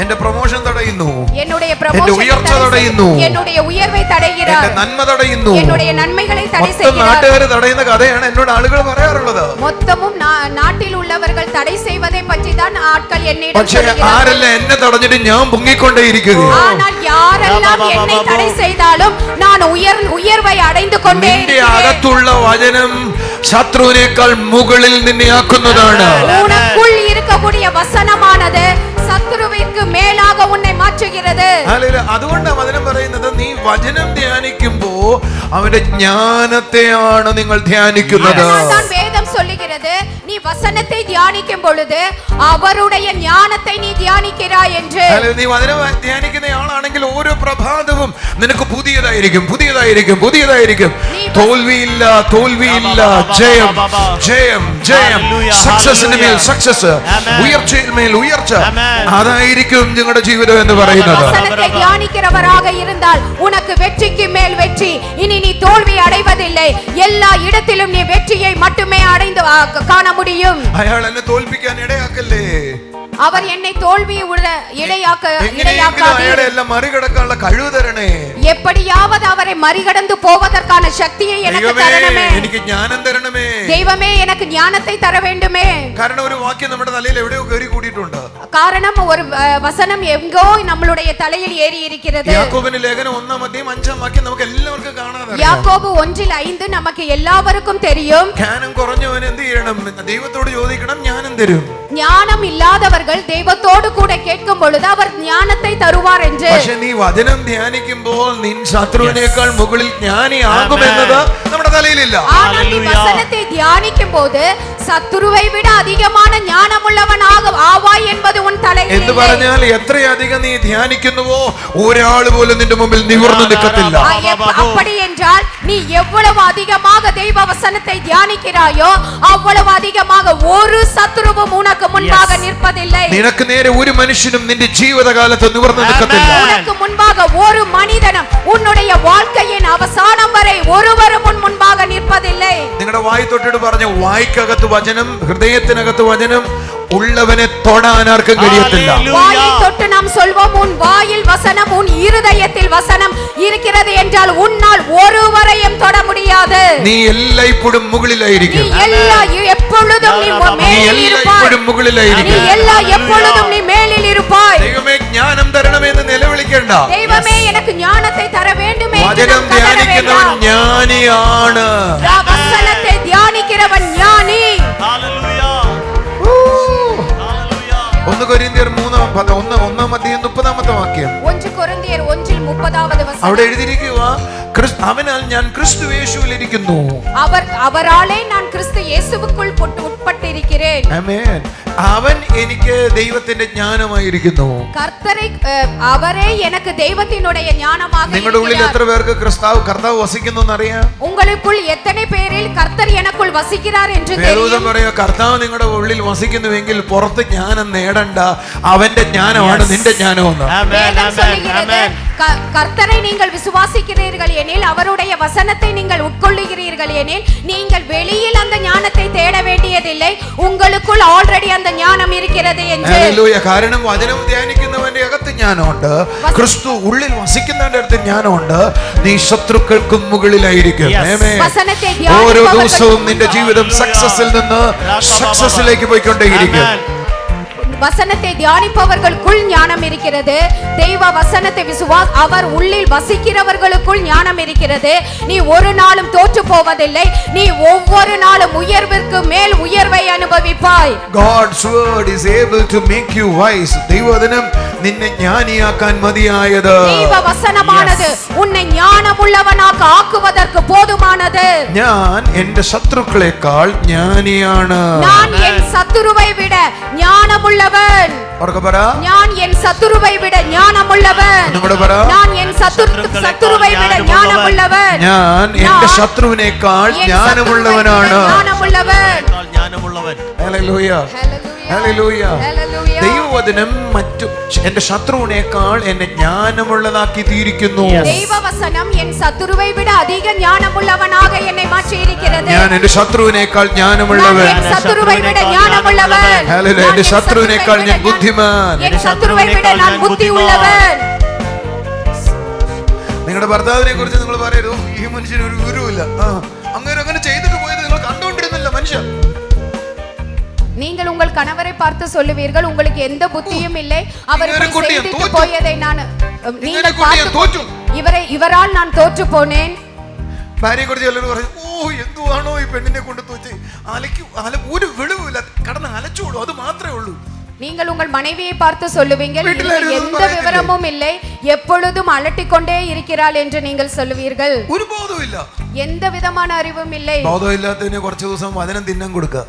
എന്റെ പ്രൊമോഷൻ തടയുന്നു, என்னுடைய എന്റെ ഉയർച്ച തടയുന്നു, என்னுடைய உயர்வை தடைகிறார், എന്റെ നന്മ തടയുന്നു, என்னுடைய നന്മகளை தடை செய்கிறார். നാട്ടുകാർ തടയുന്ന കഥയാണ് എന്നോട് ആളുകൾ പറയാറുള്ളത്. മൊത്തവും നാട്ടിൽ ഉള്ളവர்கள் തടை செய்வதை பற்றி தான் ஆட்கள் என்னிடம் சொல்கிறார்கள். പക്ഷേ ആരെല്ലാം എന്നെ തടഞ്ഞിട്ട് ഞാൻ പൊങ്ങിക്കൊണ്ടേയിരിക്കുകയാണ്. ஆனால் யாரெல்லாம் என்னை தடை செய்தாலும் நான் உயர்வை அடைந்து கொண்டே இருக்கிறேன். അകത്തുള്ള വചനം ശത്രുവിനേക്കാൾ മുകളിൽ നിന്നെ ആക്കുന്നതാണ്. உனக்குள் இருக்கக்கூடிய வசனமானது ശത്രുവിற்கு മേലാക ഉന്നെ മാറ്റുகிறது. അതുകൊണ്ടാണ് വചനം പറയുന്നത്, നീ വചനം ധ്യാനിക്കുമ്പോ അവന്റെ ജ്ഞാനത്തെയാണ് നിങ്ങൾ ധ്യാനിക്കുന്നത്. വേദം சொல்லுகிறது, நீ வசனத்தை தியானிக்கும் பொழுது அவருடைய ஞானத்தை நீ தியானிக்கிறாய் என்று. നീ വചനം ധ്യാനിക്കുന്ന ആളാണെങ്കിൽ ഓരോ പ്രഭാതവും നിനക്ക് പുതിയതായിരിക്കും, പുതിയതായിരിക്കും, പുതിയതായിരിക്കും. തോൽവിയില്ല, തോൽവിയില്ല, ജയം, ജയം, ജയം. സക്സസിന് മേൽ സക്സസ്, ഉയർച്ചയിൽ മേൽ ഉയർച്ച. അതായിരിക്കും നിങ്ങളുടെ ജീവിതം എന്ന് പറയുന്നത്. வசனத்தை தியானிக்கிறவராக இருந்தால் உனக்கு வெற்றிக்கு மேல் வெற்றி. இனி நீ தோல்வி அடைவதில்லை, எல்லா இடத்திலும் நீ வெற்றியை மட்டுமே அடைந்து காண முடியும். അയാൾ എന്നെ തോൽപ്പിക്കാൻ ഇടയാക്കല്ലേ. அவர் என்னை தோல்வி എങ്ങനെയെങ്കിലും അയാളെ എല്ലാം മറികടക്കാനുള്ള കഴിവ് തരണേ. எப்படியாவது அவரை மறிகடந்து போவதற்கான சக்தியை எனக்கு ദൈവമേ, தரணுமே. എനിക്ക് ജ്ഞാനം തരണമേ. தெய்வமே எனக்கு ஞானத்தை தர வேண்டுமே. കാരണം ഒരു വാക്യം നമ്മുടെ തലയിൽ എവിടെയോ കയറി കൂടിയിട്ടുണ്ട്. காரணம் ஒரு வசனம் எங்கோ நம்மளுடைய தலையில் ஏறி இருக்கிறது. യാക്കോബിന്റെ ലേഖനം 1-5 വാക്യം നമുക്ക് എല്ലാവർക്കും കാണാതെ. யாக்கோபு 1:5 நமக்கு எல்லாருக்கும் தெரியும். ജ്ഞാനം കുറഞ്ഞവൻ എന്ത് ചെയ്യണം? ദൈവത്തോട് ചോദിക്കണം, ജ്ഞാനം തരും. ஞானம் இல்லாதவர்கள் தெய்வத்தோடு கூட கேட்கும் பொழுது அவர் ஞானத்தை தருவார் என்று. പക്ഷേ നീ വചനം ധ്യാനിക്കുമ്പോൾ നിൻ ശത്രുവിനേക്കാൾ മുകളിൽ ജ്ഞാനിയാകുമെന്നത് നമ്മുടെ തലയിലില്ല. ஆனால் நீ வசனத்தை தியானிக்கும் போது சத்துருவை விட அதிகமான ஞானமுள்ளவன் ஆவாய் என்பது உன் தலையில் എന്ന് പറഞ്ഞാൽ എത്രയധികം നീ ധ്യാനിക്കുന്നുവോ ഒരാൾ പോലും നിന്റെ മുമ്പിൽ നിവർന്നു നിൽക്കത്തില്ല. அப்படி என்றால் நீ எவ்வளவு அதிகமாக தெய்வ வசனத்தை தியானிக்கிறாயோ அவ்வளவு அதிகமாக ஒரு சத்துருவும் உனக்கு முன்பாக நிற்பதில்லை. നിനക്ക് നേരെ ഒരു മനുഷ്യനും നിന്റെ ജീവിതകാലത്ത് നിവർന്നു നിൽക്കത്തില്ല. உனக்கு முன்பாக ஒரு மனிதனும் உன்னுடைய வாழ்க்கையின் அவസാനം வரை ஒருவரும் உன் முன்பாக நிற்பதில்லை. നിങ്ങളുടെ വായി തൊട്ടിട്ട് പറഞ്ഞു, വായ്ക്കകത്ത് വചനം, ഹൃദയത്തിനകത്ത് വചനം உள்ளவனை தொடாൻ ആർക്കും കഴിയത്തില്ല. வாயை தொட்டு நாம் சொல்வோம், உன் வாயில் வசனம், உன் இருதயத்தில் வசனம் இருக்கிறது என்றால் உன்னால் ஒருவரையும் தொட முடியாது. നീ എല്ലായ്പ്പോഴും മുകളിലായിരിക്കും. நீ எப்பொழுதும் நீ மேலில் இருப்பாய். நீ எப்பொழுதும் நீ மேலில் இருப்பாய். ദൈവമേ ജ്ഞാനം തരണമെന്ന് നിലവിളിക്കേണ്ട. ദൈവമേ എനിക്ക് ജ്ഞാനത്തെ തര വേണ്ടുമേ. വചനം ധ്യാനിക്കുന്നവൻ ജ്ഞാനിയാണ്. വചനത്തെ ധ്യാനിക്കുന്നവൻ ജ്ഞാനി. ഹല്ലേലൂയ. 1 കൊരിന്ത്യർ 1:30 വാക്യം. 1 കൊരിന്ത്യർ 1:30 വചനം. അവിടെ എഴുതിയിരിക്കുക, അവനാൽ ഞാൻ ക്രിസ്തു യേശുവിലിരിക്കുന്നു. അവരാലെ ഞാൻ ക്രിസ്തു യേശുവുക്കുൾ ഉட்பட்டிருக்கிறேன். ആമേൻ. അവൻ എനിക്ക് ദൈവത്തിന്റെ ജ്ഞാനമായിരിക്കുന്നു. അവരെ എനിക്ക് ദൈവത്തിനുடைய ஞானமாக இருக்கிறார். നിങ്ങളുടെ ഉള്ളിൽ എത്ര പേർക്ക് കർത്താവ് വസിക്കുന്നു എന്നറിയാം? உங்களுக்குள் எத்தனை பேரில் கர்த்தர் எனக்குள் வசிக்கிறார் என்று தெரியும்? വേദം പറയുക, കർത്താവ് നിങ്ങളുടെ ഉള്ളിൽ വസിക്കുന്നുവെങ്കിൽ പുറത്ത് ജ്ഞാനം നേടണ്ട, അവന്റെ ജ്ഞാനമാണ് നിന്റെ ജ്ഞാനമെന്ന്. வேதம் சொல்கிறது, கர்த்தரை நீங்கள் விசுவாசிக்கிறீர்கள் எனில், அவருடைய வசனத்தை நீங்கள் உட்கொள்ளுகிறீர்கள் எனில், நீங்கள் வெளியில் அந்த ஞானத்தை தேட வேண்டியதில்லை, உங்களுக்குள் ஆல்ரெடி அந்த ஞானம் இருக்கிறது என்று. ഹല്ലേലൂയ. കാരണം വചനം ധ്യാനിക്കുന്നവന്റെ അകത്ത് ജ്ഞാനമുണ്ട്, ക്രിസ്തു ഉള്ളിൽ വസിക്കുന്നവന്റെ അടുത്ത് ജ്ഞാനമുണ്ട്. നീ ശത്രുക്കൾക്കും മുകളിലായിരിക്കും. ആമേൻ. ഓരോ ദിവസവും നിന്റെ ജീവിതം സക്സസിൽ നിന്ന് സക്സസിലേക്ക് പോയിക്കൊണ്ടേയിരിക്കും. வசனத்தை தியானிப்பவர்களுக்குள் ஞானம் இருக்கிறது. தெய்வ வசனத்தை அவர் உள்ளில் வசிக்கிறவர்களுக்குள் ஞானம் இருக்கிறது. நீ ஒரு நாளும் தோற்று போவதில்லை. நீ ஒவ்வொரு நாளும் உயர்விற்கு மேல் உயர்வை அனுபவிப்பாய். God's word is able to make you wise. ദൈവവചനം നിന്നെ ജ്ഞാനിയാക്കാൻ മതിയായത്. தெய்வ வசனமானது உன்னை ஞானமுள்ளவனாக ஆக்குவதற்கு போதுமானது. ഞാൻ എൻ്റെ ശത്രുക്കളെക്കാൾ ജ്ഞാനിയാണ്. நான் என் சத்துருவை விட ஞானமுள்ளவன். ഞാൻ എൻ സത്തുരുവൈ വിട ജ്ഞാനമുള്ളവൻ. ഞാൻ എൻ സത്തുരുവൈ വിട ജ്ഞാനമുള്ളവൻ. ഞാൻ എന്റെ ശത്രുവിനേക്കാൾ ജ്ഞാനമുള്ളവനാണ്. ഹല്ലേലൂയ. ഹല്ലേലൂയ. ദൈവവചനം എന്റെ ശത്രുവിനേക്കാൾ എന്നെ ജ്ഞാനമുള്ളതാക്കി തീരിക്കുന്നു. ദൈവവചനം എൻ സത്തുരുവൈ വിട അധിക ജ്ഞാനമുള്ളവനാக என்னை மாற்றியிருக்கிறது. ഞാൻ എന്റെ ശത്രുവിനേക്കാൾ ജ്ഞാനമുള്ളവൻ. ഞാൻ സത്തുരുവൈ വിട ജ്ഞാനമുള്ളവൻ. ഹല്ലേലൂയ. എന്റെ ശത്രുവിനേക്കാൾ ഞാൻ ബുദ്ധിമാൻ. എൻ സത്തുരുവൈ വിട ഞാൻ ബുദ്ധിയുള്ളവൻ. നിങ്ങളുടെ ഭർത്താവിനെ കുറിച്ച് നിങ്ങൾ പറയരുത്, ഈ മനുഷ്യന് ഒരു ഗുരുവില്ല, അങ്ങനെ ചെയ്തിട്ട് പോയത് നിങ്ങൾ കണ്ടുകൊണ്ടിരുന്നില്ല മനുഷ്യൻ. நீங்கள் உங்கள் கணவரை பார்த்து சொல்லுவீர்கள், உங்களுக்கு எந்த புத்தியும் இல்லை, அவர் செய்துட்டு போயதை நான் நீங்கள் பார்த்து இவரால் நான் தோற்று போனேன். ഭാര്യയെ കുറിച്ച് എല്ലാവരും പറഞ്ഞു, ഓ എന്തുവാണോ ഈ പെണ്ണിനെ കൊണ്ട് തോച്ച്, ഒരു വെളിവില്ല, കടന്ന് അലച്ചോളൂ, അത് മാത്രമേ ഉള്ളൂ. நீங்கள் உங்கள் மனைவியை பார்த்து சொல்லுவீர்கள், எந்த விவரமும் இல்லை, எப்பொழுதும் அலட்டிக்கொண்டே இருக்கிறாள் என்று நீங்கள் சொல்லுவீர்கள். ഒരു ബോധവുമില്ല, எந்த விதமான அறிவும் இல்லை. ബോധമില്ലാത്തതിന് കുറച്ച് ദിവസം വചനം തിന്നാൻ കൊടുക്കുക.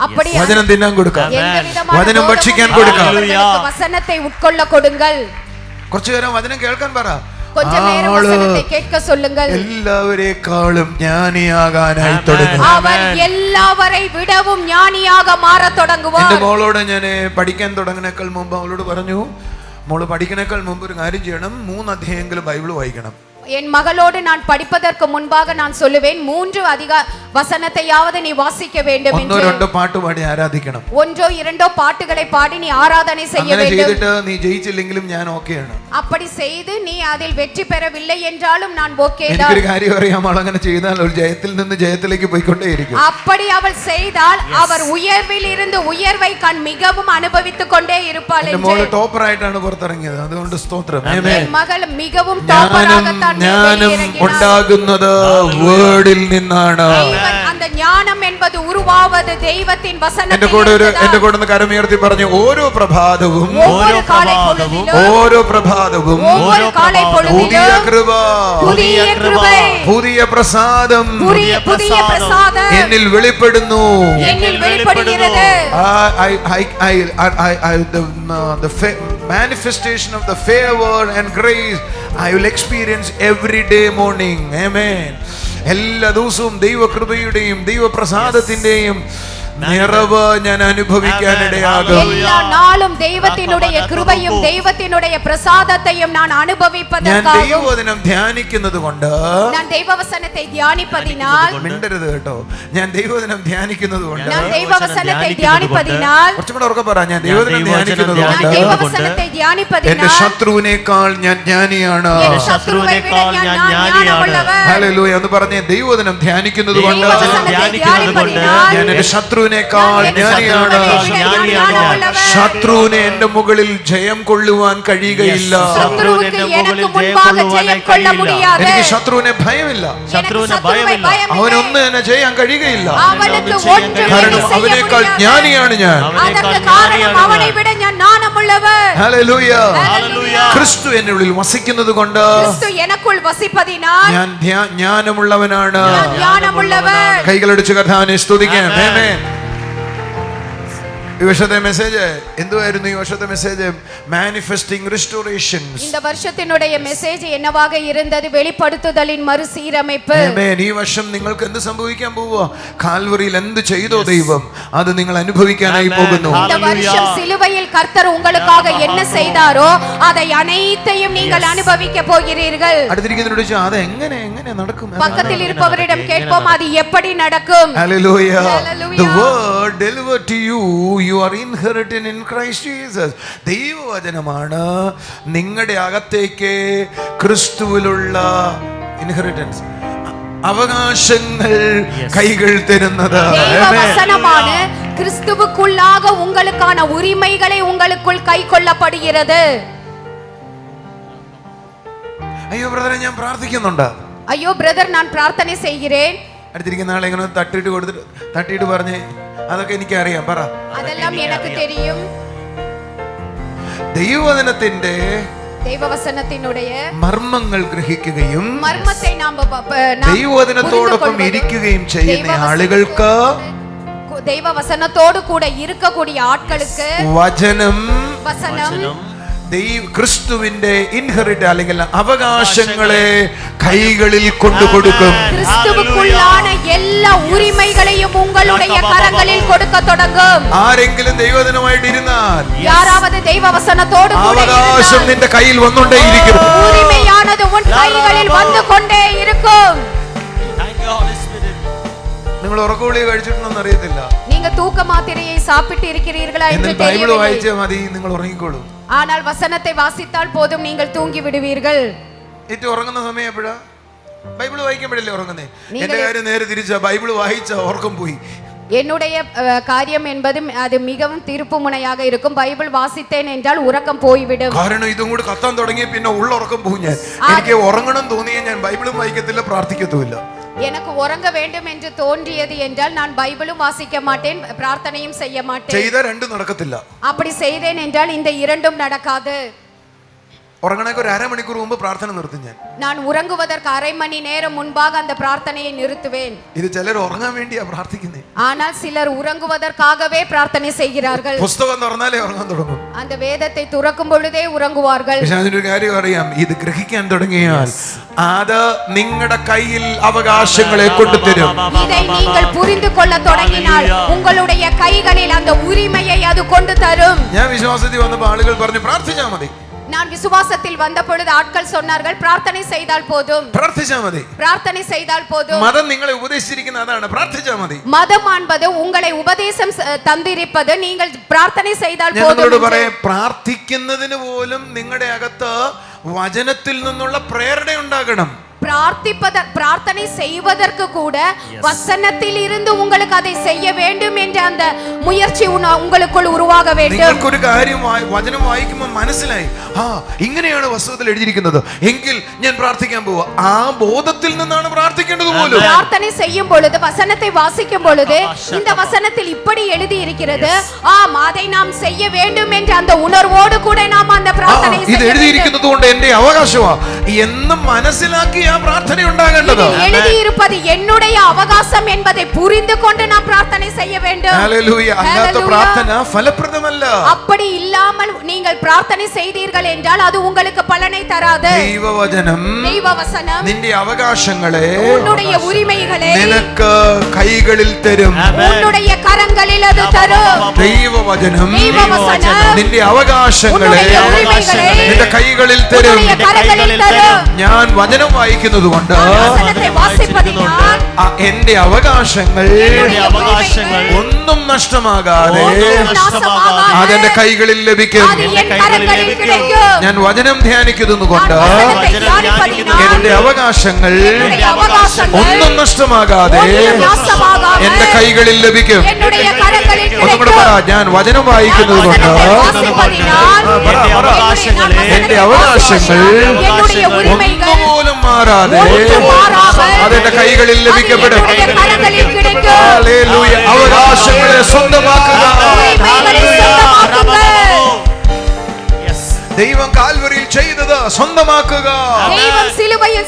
அப்படி വചനം തിന്നാൻ കൊടുക്കുക, വചനം ഭക്ഷിക്കാൻ കൊടുക്കുക, வசனத்தை உட்கொள்ள கொடுங்கள். കുറച്ചു നേരം വചനം കേൾക്കാൻ പറ. கொஞ்ச நேரம் வசனத்தை கேட்க சொல்லுங்கள். എല്ലാവരെക്കാളും ജ്ഞാനിയാകാനായി തുടങ്ങും. அவர் எல்லாவரை விடவும் ஞானியாக மாறத் தொடங்குவார். എൻ്റെ മോളോട് ഞാൻ പഠിക്കാൻ തുടങ്ങുന്നേക്കാൾ മുമ്പ് അവളോട് പറഞ്ഞു, മോള് പഠിക്കുന്നേക്കാൾ മുമ്പ് ഒരു കാര്യം ചെയ്യണം, 3 അധ്യായമെങ്കിലും ബൈബിൾ വായിക്കണം. என் மகளோடு நான் படிப்பதற்கு முன்பாக நான் சொல்லுவேன் 3 அதிக வசனத்தையாவது நீ வாசிக்க வேண்டும் ഒന്നോ என்று രണ്ടോ പാട്ട് പാടി ആരാധിക്കണം. 1-2 പാട്ടുகளை பாடி நீ ஆராதனை செய்ய അങ്ങനെ வேண்டும். ചെയ്തിട്ട് നീ ജയിച്ചില്ലെങ്കിലും ഞാൻ ഓക്കെയാണ്. அப்படி செய்து நீ அதில் வெற்றி பெறவில்லை என்றாலும் நான் ஓகே தான். എനിക്കൊരു കാര്യം അറിയാം, അവൾ അങ്ങനെ ചെയ്താൽ ഒരു ജയത്തിൽ നിന്ന് ജയത്തിലേക്ക് പോയിക്കൊണ്ടേയിരിക്കും. அப்படி அவள் செய்தால் அவர் உயர்வில் இருந்து உயர்வை கண் மிகவும் அனுபவித்துக் கொண்டே இருப்பாள் എന്റെ என்று. മോള് ടോപ്പർ ആയിട്ടാണ് പുറത്തിറങ്ങിയത്, അതുകൊണ്ട് സ്തോത്രം. என் மகள் மிகவும் டாப்பராகத்தான் ജ്ഞാനം வெளியிறங்கினாள். ഉണ്ടാകുന്നത് വേർഡിൽ നിന്നാണ്. அந்த ஞானம் என்பது உருவாவது தெய்வத்தின் എന്റെ வசனத்தில் കൂടെ இருந்துதான். ഒന്ന് കരമുയർത്തി പറഞ്ഞു, ഓരോ പ്രഭാതവും ஒவ்வொரு காலை பொழுதிலும் ഓരോ പ്രഭാതവും ஒவ்வொரு காலை പുതിയ பொழுதிலும் കൃപ, புதிய கிருபை, പുതിയ പ്രസാദം புதிய பிரசாதம் എന്നിൽ വെളിപ്പെടുന്നു. என்னில் வெளிப்படுகிறது. The manifestation of the favor and grace I will experience every day morning. Amen. എല്ലാ ദിവസവും ദൈവകൃപയുടെയും ദൈവപ്രസാദത്തിന്റെയും നിറവ് ഞാൻ അനുഭവിക്കാനിടയാകും. எல்லா நாளும் தெய்வத்தினுடைய கிருபையும் தெய்வத்தினுடைய பிரசாதத்தையும் நான் ഞാൻ அனுபவிப்பதற்காக ദൈവവചനം ധ്യാനിക്കുന്നത് കൊണ്ട്, நான் தெய்வவசனத்தை தியானிப்பதினால், മിണ്ടരുത് കേട്ടോ, ഞാൻ ദൈവവചനം ധ്യാനിക്കുന്നത് കൊണ്ട്, நான் தெய்வவசனத்தை தியானிப்பதினால், കുറച്ചും കൂടെ ഉറക്കെ പറ, ഞാൻ ദൈവവചനം ധ്യാനിക്കുന്നത് நான் കൊണ്ട് தெய்வவசனத்தை എന്റെ தியானிப்பதினால் ശത്രുവിനേക്കാൾ ഞാൻ ജ്ഞാനിയാണ്. என் சத்துருவை விட நான் ஞானமுள்ளவன். ഹല്ലേലൂയ എന്ന് പറഞ്ഞേ, ദൈവവചനം ധ്യാനിക്കുന്നത് കൊണ്ട് தெய்வவசனத்தை தியானிப்பதினால் ഞാൻ എന്റെ ശത്രുവിനേക്കാൾ ജ്ഞാനിയാണ്. ശത്രുവിനെ എന്റെ മുകളിൽ ജയം കൊള്ളുവാൻ കഴിയുകയില്ല. சத்துருவுக்கு எனக்கு முன்பாக ஜெயம் கொள்ள முடியாது. എനിക്ക് ശത്രുവിനെ ഭയമില്ല. ശത്രുവിനെ ഭയമില്ല. അവനൊന്നും എന്നെ ചെയ്യാൻ കഴിയുകയില്ല. അവനുக்கு ஒன்றும் കാരണം செய்ய അവനേക്കാൾ முடியாது. ജ്ഞാനിയാണ് ഞാൻ. அதற்கு காரணம் அவனை விட ഞാൻ ஞானமுள்ளவன். ഹല്ലേലൂയ. ഹല്ലേലൂയ. ക്രിസ്തു എന്റെ ഉള്ളിൽ വസിക്കുന്നത് കൊണ്ട് ക്രിസ്തു எனக்குள் വസിപ്പതിനാൽ ഞാൻ ജ്ഞാനമുള്ളവനാണ്. ഞാൻ ஞானமுள்ளவன். കൈകളടിച്ച് കർത്താവിനെ സ്തുതിക്കാം. ആമേൻ. ഈ വർഷത്തെ മെസ്സേജ് എന്തുവായിരുന്നു? ഈ വർഷത്തെ മെസ്സേജ് മാനിഫെസ്റ്റിംഗ് റിസ്റ്റോറേഷൻസ്. இந்த வருஷத்தினுடைய மெசேஜ் என்னவாக இருந்தது? வெளிப்படுத்துதலின் மறுசீரமைப்பு. ആമേൻ. ഈ വർഷം നിങ്ങൾക്ക് എന്ത് സംഭവിക്കാൻ പോവുക? കാൽവറിയിൽ എന്ത് ചെയ്തോ ദൈവം, അത് നിങ്ങൾ അനുഭവിക്കാനായി പോകുന്നു. இந்த வருஷம் சிலுவையில் கர்த்தர் உங்களுக்காக என்ன செய்தாரோ அதை அனைத்தையும் நீங்கள் அனுபவிக்க போகிறீர்கள். അടുത്തിരിക്കുന്നവരോട് ചോദിച്ചാൽ അത് എങ്ങനെ നടക്കും? பக்கத்தில் இருப்பவரிடம் கேட்போம், அது எப்படி நடக்கும்? Hallelujah. Hallelujah. The word delivered to you, you are inherited in Christ Jesus. ദൈവവചനമാണ് നിങ്ങളുടെ അകത്തേക്ക് ക്രിസ്തുവിലുള്ള ഇൻഹെറിറ്റൻസ്, അവകാശങ്ങൾ കൈകൾ തരുന്നത്. தேவவசனமான கிறிஸ்துவுக்குள்ளாக உங்களுக்கான உரிமைகளை உங்களுக்குள் கைக்கொள்ளப்படுகிறது. അയ്യോ ബ്രദറെ, ഞാൻ പ്രാർത്ഥിക്കുന്നുണ്ട്. ஐயோ பிரதர், நான் பிரார்த்தனை செய்கிறேன். അടുത്തിരിക്കുന്ന ആളെ ഇങ്ങനെ തട്ടിയിട്ട് പറഞ്ഞേ, അതൊക്കെ എനിക്കറിയാം, പറ. அதெல்லாம் எனக்கு தெரியும். ദൈവവചനത്തിന്റെ ദൈവവചനത്തിനുடைய മർമ്മങ്ങൾ ഗ്രഹിക്കുകയും മർമ്മത്തെ നാം ദൈവവചനത്തോടൊപ്പം ഇരിക്കുകയും ചെയ്യുന്ന ആളുകൾക്ക്, ദൈവവചനത്തോട് കൂടെ ഇരിക്കக்கூடிய ആட்களுக்கு വചനം ക്രിസ്തുവിന്റെ ഇൻഹെറിറ്റ് അല്ലെങ്കിൽ അവകാശങ്ങളെ കൈകളിൽ കൊണ്ടുകൊടുക്കും. ക്രിസ്തുവുക്കുള്ളാன എല്ലാ ഉரிமைகளையும் உங்களுடைய கரங்களில் கொடுக்க தொடங்கும். ആരെങ്കിലും ദൈവവചനമായിട്ട് ഇരുന്നാൽ யாராவது ദൈവവചനത്തോട് കൂടെ അവകാശം നിന്റെ കയ്യിൽ വന്നുകൊണ്ടേയിരിക്കും. உரிமையானது உன் கைகளில் வந்து கொண்டே இருக்கும். നിങ്ങൾ ഉറക്കഗുളിക കഴിച്ചിട്ടുണ്ടെന്ന് അറിയത്തില്ല. நீங்க தூக்க மாத்திரையை சாப்பிட்டு இருக்கிறீர்களா என்று ബൈബിൾ தெரியவில்லை. വായിച്ചാൽ മതി, നിങ്ങൾ ഉറങ്ങിക്കോളൂ. ஆனால் வசனத்தை வாசித்தால் போதும், நீங்கள் தூங்கி விடுவீர்கள். ഏറ്റവും ഉറങ്ങുന്ന സമയം എപ്പോഴാ? ബൈബിൾ വായിക്കുമ്പോഴല്ലേ ഉറങ്ങുന്നേ. എന്റെ കാര്യം നേരെ തിരിച്ചാ, ബൈബിൾ വായിച്ച ഉറക്കം പോയി. என்னுடைய காரியம் என்பது அது மிகவும் திருப்பு முனையாக இருக்கும். பைபிள் வாசித்தேன் என்றால் உறக்கம் போய்விடும். കാരണം ഇതും കൂടി കത്താൻ തുടങ്ങിയ പിന്നെ ഉള്ള ഉറക്കം പോകും. ഞാൻ എനിക്ക് ഉറങ്ങണം തോന്നിയ ഞാൻ ബൈബിളും വായിക്കത്തില്ല, പ്രാർത്ഥിക്കത്തുമില്ല. எனக்கு உறங்க வேண்டும் என்று தோன்றியது என்றால் நான் பைபிளும் வாசிக்க மாட்டேன், பிரார்த்தனையும் செய்ய மாட்டேன். ചെയ്ത രണ്ടും നടക്കത്തില്ല. அப்படி செய்தேன் என்றால் இந்த இரண்டும் நடக்காது. ഉറങ്ങണേക്ക് ഒരു അരമണിക്കൂർ മുമ്പ് പ്രാർത്ഥന നിർത്തും ഞാൻ. நான் உறங்குவதற்கு அரை மணி நேரம் முன்பாக அந்த பிரார்த்தனையை நிறுத்துவேன். ഇത് ചിലർ ഉറങ്ങാൻ വേണ്ടിയാ പ്രാർത്ഥിക്കുന്നേ. ஆனால் சிலர் உறங்குவதற்காகவே பிரார்த்தனை செய்கிறார்கள். പുസ്തകം തുറന്നാലേ ഉറങ്ങാൻ തുടങ്ങും. அந்த വേദத்தை തുറക്കും பொழுதே ഉറങ്ങുவார்கள். പക്ഷെ അതിനൊരു കാര്യം അറിയാം, ഇത് ഗ്രഹിക്കാൻ തുടങ്ങിയാൽ അത് നിങ്ങളുടെ കയ്യിൽ അവകാശങ്ങളെ കൊണ്ടുതരും. இதை நீங்கள் புரிந்து கொள்ள தொடங்கினால் உங்களுடைய கைகளில் அந்த உரிமையை அது கொண்டு தரும். ഞാൻ വിശ്വാസത്തിൽ വന്നപ്പോൾ ആളുകൾ പറഞ്ഞു പ്രാർത്ഥിച്ചാൽ മതി. நான் விசுவாசத்தில் வந்த பொழுது ஆட்கள் சொன்னார்கள் പ്രാർത്ഥന ചെയ്താൽ പോതും. പ്രാർത്ഥിച്ചാൽ മതി. പ്രാർത്ഥന ചെയ്താൽ പോതും. മതം നിങ്ങളെ ഉപദേശിച്ചിരിക്കുന്ന അതാണ്, പ്രാർത്ഥിച്ചാൽ മതി. മതം என்பது உங்களை உபதேசம் തന്നിരിப்பது நீங்கள் പ്രാർത്ഥന ചെയ്താൽ പോതും. ഞങ്ങളോട് പറയാം, പ്രാർത്ഥിക്കുന്നതിന് പോലും നിങ്ങളുടെ അകത്ത് വചനത്തിൽ നിന്നുള്ള പ്രേരണ ഉണ്ടാകണം. பிரார்த்தனை செய்வதற்கு கூட வசனத்தில் இருந்து உங்களுக்கு அதை செய்ய வேண்டும் என்ற அந்த முயற்சி உங்களுக்குள் உருவாக வேண்டும். നിങ്ങൾക്ക് ഒരു കാര്യം വചനം വായിക്കുമ്പോൾ മനസ്സിലായി, ആ ഇങ്ങനെയാണ് വസ്തുതയിൽ എഴുതിയിരിക്കുന്നത്, എങ്കിൽ ഞാൻ പ്രാർത്ഥിക്കാൻ പോവാ. ആ ബോധത്തിൽ നിന്നാണ് പ്രാർത്ഥിക്കേണ്ടത് പോലും. പ്രാർത്ഥന செய்யும் பொழுது வசனத்தை வாசிக்கும் பொழுது இந்த வசனத்தில் இப்படி எழுதி இருக்கிறது, அதை நாம் செய்ய வேண்டும் என்ற அந்த உணர்வோடு கூட நாம் அந்த பிரார்த்தனை செய்ய வேண்டும். ഇത് എഴുതിയിരിക്കുന്നത് കൊണ്ട് എന്റെ അവകാശമാണ് എന്ന് മനസ്സിലാക്കി ആ പ്രാർത്ഥന ഉണ്ടാകേണ്ടത്. எழுதியிருப்பது என்னுடைய அவகாசம் என்பதை புரிந்து கொண்டு நாம் பிரார்த்தனை செய்ய வேண்டும். ஹalleluya. அல்லாத பிரார்த்தனை ஃபலப்பிரதமல்ல. அப்படி இல்லாமல் நீங்கள் பிரார்த்தனை செய்தீர்கள் என்றால் அது உங்களுக்கு பலனை தராது. ദൈവവചനം നിന്റെ അവകാശങ്ങളെ, உன்னுடைய உரிமைகளை നിനക്ക് കൈകളിൽ തരും. உன்னுடைய கரங்களில் அது தரும். ദൈവവചനം നിന്റെ അവകാശങ്ങളെ നിന്റെ കൈകളിൽ തരും. ഞാൻ വചനം വായിക്കുന്നതുകൊണ്ട് എന്റെ അവകാശങ്ങൾ ഒന്നും നഷ്ടമാകാതെ അതെന്റെ കൈകളിൽ ലഭിക്കും. ഞാൻ വചനം ധ്യാനിക്കുന്നതുകൊണ്ട് എന്റെ അവകാശങ്ങൾ ഒന്നും നഷ്ടമാകാതെ എന്റെ കൈകളിൽ ലഭിക്കും. ഒന്നുകൂടെ പറ, ഞാൻ വചനം വായിക്കുന്നതുകൊണ്ട് എന്റെ അവകാശങ്ങൾ ഒന്നുപോലും മാറാതെ അതെന്റെ കൈകളിൽ ലഭിക്കപ്പെടും. ഹല്ലേലൂയ. അവകാശങ്ങളെ സ്വന്തമാക്കുക. ദൈവം കാൽവരിയിൽ ചെയ്തത് സ്വന്തമാക്കുക. ദൈവം സിലുവയിൽ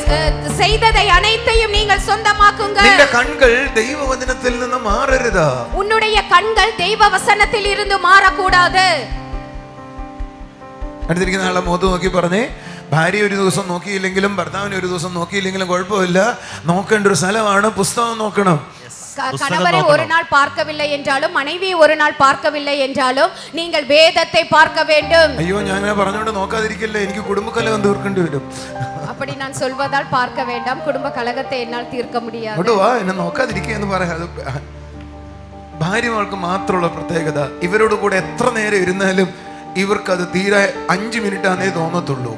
ചെയ്തதை அனைத்தையும் நீங்கள் சொந்தமாக்குங்க. നിന്റെ കണ്ണുകൾ ദൈവവചനത്തിൽ നിന്ന് മാറരുത്. உன்னுடைய கண்கள் தெய்வ வசனத்தில் இருந்து மாறக்கூடாது. അടുത്തിരിക്കുന്ന ആളെ മുഖത്ത് നോക്കി പറഞ്ഞേ, ഭാര്യ ഒരു ദിവസം നോക്കിയില്ലെങ്കിലും ഭർത്താവിനെ ഒരു ദിവസം നോക്കിയില്ലെങ്കിലും കുഴപ്പമില്ല, നോക്കേണ്ട ഒരു സ്ഥലമാണ് പുസ്തകം നോക്കണം. கணவரை ஒரு நாள் பார்க்கவில்லை என்றாலும் மனைவியை ஒரு நாள் பார்க்கவில்லை என்றாலும் நீங்கள் வேதத்தை பார்க்க வேண்டும். അയ്യോ, ഞാൻ അങ്ങനെ പറഞ്ഞുകൊണ്ട് നോക്കാതിരിക്കില്ല, എനിക്ക് കുടുംബകലഹം തീർക്കേണ്ടി വരും. அப்படி நான் சொல்வதால் பார்க்க வேண்டாம், குடும்ப கலகத்தை என்னால் தீர்க்க முடியாது. ഒടുവാ എന്നെ നോക്കാതിരിക്കുക എന്ന് പറയാം. അത് ഭാര്യമാർക്ക് മാത്രമുള്ള പ്രത്യേകത. ഇവരോട് കൂടെ എത്ര നേരം ഇരുന്നാലും ഇവർക്കത് തീരെ 5 മിനിറ്റാന്നേ തോന്നത്തുള്ളൂ.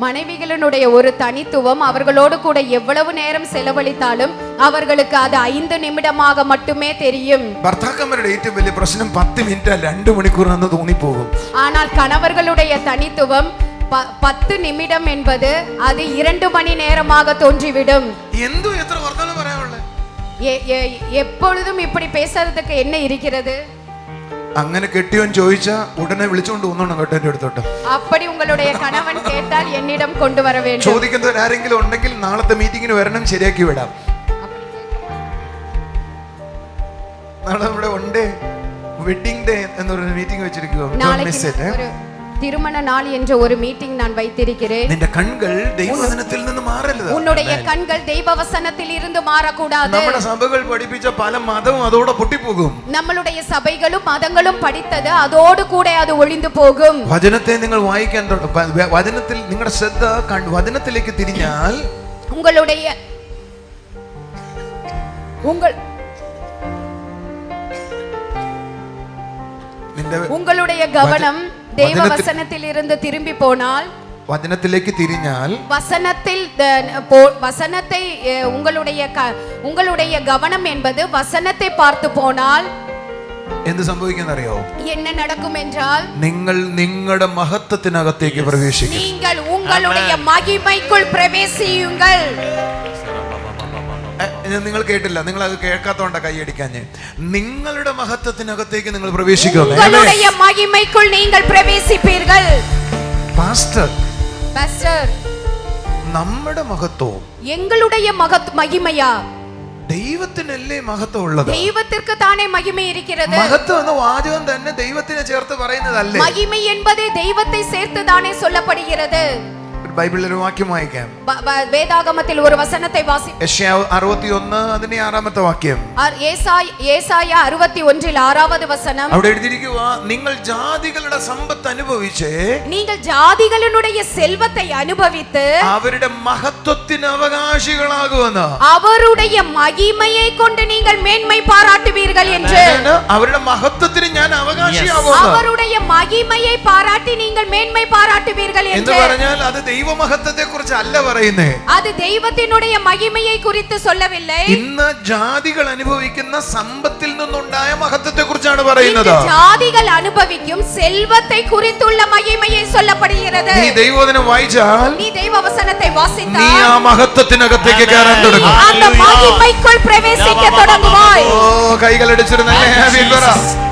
மனைவிகளுடைய ஒரு தனித்துவம், அவர்களோடு கூட எவ்வளவு நேரம் செலவழித்தாலும் அவர்களுக்கு அது 5 நிமிடமாக மட்டுமே தெரியும். ഭർത്താക്കന്മാരുടെ ഏറ്റവും വലിയ പ്രശ്നം 10 മിനിറ്റ് 2 മണിക്കൂറാണെന്ന് തോന്നിപ്പോകും. ஆனால் கணவர்களுடைய தனித்துவம் 10 நிமிடம் என்பது அது 2 மணி நேரமாக தோன்றிவிடும். എന്തോ എത്ര വർത്തമാനം പറയാനുള്ളത്. எப்பொழுதும் இப்படி பேசுறதுக்கு என்ன இருக்கிறது? അങ്ങനെ കെട്ടിയോൻ ചോദിച്ചാ ഉടനെ വിളിച്ചോണ്ട് വന്നോണം കേട്ടോ എന്റെ അടുത്തോട്ട്. அப்படி உங்களுடைய கணவன் கேட்டால் என்னிடம் கொண்டு வர வேண்டும். ചോദിക്കുന്നവർ ആരെങ്കിലും ഉണ്ടെങ്കിൽ നാളത്തെ മീറ്റിംഗിന് വരണം, ശരിയാക്കി വിടാം. നാളെ നമ്മുടെ ഉണ്ട് വെഡിങ് ഡേ എന്നൊരു മീറ്റിംഗ് വെച്ചിരിക്കുക. திருமண நாள் என்ற ஒரு மீட்டிங் நான் வைத்திருக்கிறேன். നിന്റെ കണ്ണുകൾ ദൈവവചനത്തിൽ നിന്ന് മാറരുത്. உன்னுடைய கண்கள் ദൈവവചനത്തിൽ இருந்து மாறக்கூடாது. നമ്മുടെ സഭകൾ പഠിപ്പിച്ച പല മതവും അതോടെ പൊട്ടിപ്പോകും. നമ്മളുடைய സഭைகளும் മതങ്ങളും പഠിത്തത് അതോട് കൂടെ അത് ഒളിഞ്ഞു പോകും. വചനത്തെ നിങ്ങൾ വായിക്കാൻ വചനത്തിൽ നിങ്ങളുടെ ശ്രദ്ധ വചനത്തിലേക്ക് തിരിഞ്ഞാൽ உங்களுடைய கவனம் தெய்வ வசனத்தில் இருந்து திரும்பி போனால், വചനത്തിലേക്ക് തിരിഞ്ഞാൽ, வசனத்தை உங்களுடைய கவனம் என்பது வசனத்தை பார்த்து போனால் എന്ത് സംഭവിക്കുന്നറിയോ? என்ன நடக்கும் என்றால், നിങ്ങൾ നിങ്ങളുടെ മഹത്വത്തിനകത്തേക്ക് പ്രവേശിക്കും. நீங்கள் உங்களுடைய மகிமைக்குள் பிரவேசியுங்கள். നിങ്ങൾ കേട്ടില്ല, നിങ്ങൾ അത് കേൾക്കാത്തോണ്ട കൈയടിക്കാഞ്ഞ്. നിങ്ങളുടെ മഹത്വത്തിനകത്തേക്ക് നിങ്ങൾ പ്രവേശിക്കും. உங்களுடைய மகிமைக்குள் நீங்கள் பிரவேசிப்பீர்கள். പാസ്റ്റർ, നമ്മുടെ മഹത്വം എங்களுடைய மகிமையா? ദൈവത്തിനല്ലേ മഹത്വം ഉള്ളത്? ദൈവത്തിற்கு தானே மகிமை இருக்கிறது. മഹത്വം എന്ന വാചകം തന്നെ ദൈവത്തിനെ ചേർത്ത് പറയുന്നതല്ലേ? மகிமை என்பதே தெய்வத்தை சேர்த்து தானே சொல்லப்படுகிறது. ബൈബിളിൽ ഒരു വാക്യം വായിക്കാം. വേദാഗമത്തിൽ ഒരു വചനത്തെ വാസിക്കാം. യെശയ്യാവ് 61 അതിന്റെ 6-ാമത്തെ വാക്യം. യേശയ്യ 61 6வது വചനം. അവിടെ എഴുതിയിരിക്കുക, നിങ്ങൾ ജാതികളുടെ സമ്പത്ത് അനുഭവിച്ച് നിങ്ങൾ ജാതികളുടെ സെൽവത്തെ അനുഭവിத்து അവരുടെ മഹത്വത്തിന് അവകാശികളാകുമെന്ന്, അവരുടെ മഹിമയെ കൊണ്ട് നിങ്ങൾ മേന്മ പാരാട്ടുവീர்கள் என்று. അവരുടെ മഹത്വത്തിന് ഞാൻ അവകാശിയാകുമെന്ന്. അവരുടെ മഹിമയെ പാരാട്ടി നിങ്ങൾ മേന്മ പാരാട്ടുവീர்கள் என்று. പറഞ്ഞാൽ അത് ദൈവമഹത്വത്തെ കുറിച്ച് അല്ല പറയുന്നേ, അത് ദൈവത്തിനുடைய മഹിമയെ കുറിച്ച് சொல்லவில்லை. ഇന്ന് ജാതികൾ അനുഭവിക്കുന്ന സമ്പത്തിൽ നിന്നുണ്ടായ മഹത്വത്തെ കുറിച്ചാണ് പറയുന്നത്. ജാതികൾ അനുഭവിക്കും സെൽവത്തെ കുറിച്ചുള്ള മഹിമയെ சொல்லப்படுகிறது. നീ ദൈവവചനം വായിച്ചാൽ, നീ ദൈവവചനത്തെ വാസിച്ചാൽ, നീ ആ മഹത്വത്തിനകത്തേക്ക് കയറാൻ തുടങ്ങും. அந்த மகிமைக்குள் பிரவேசிக்க தொடங்குவாய். ഓ, കൈകളടിച്ചിട്ട് നല്ല ആമേൻ പറ.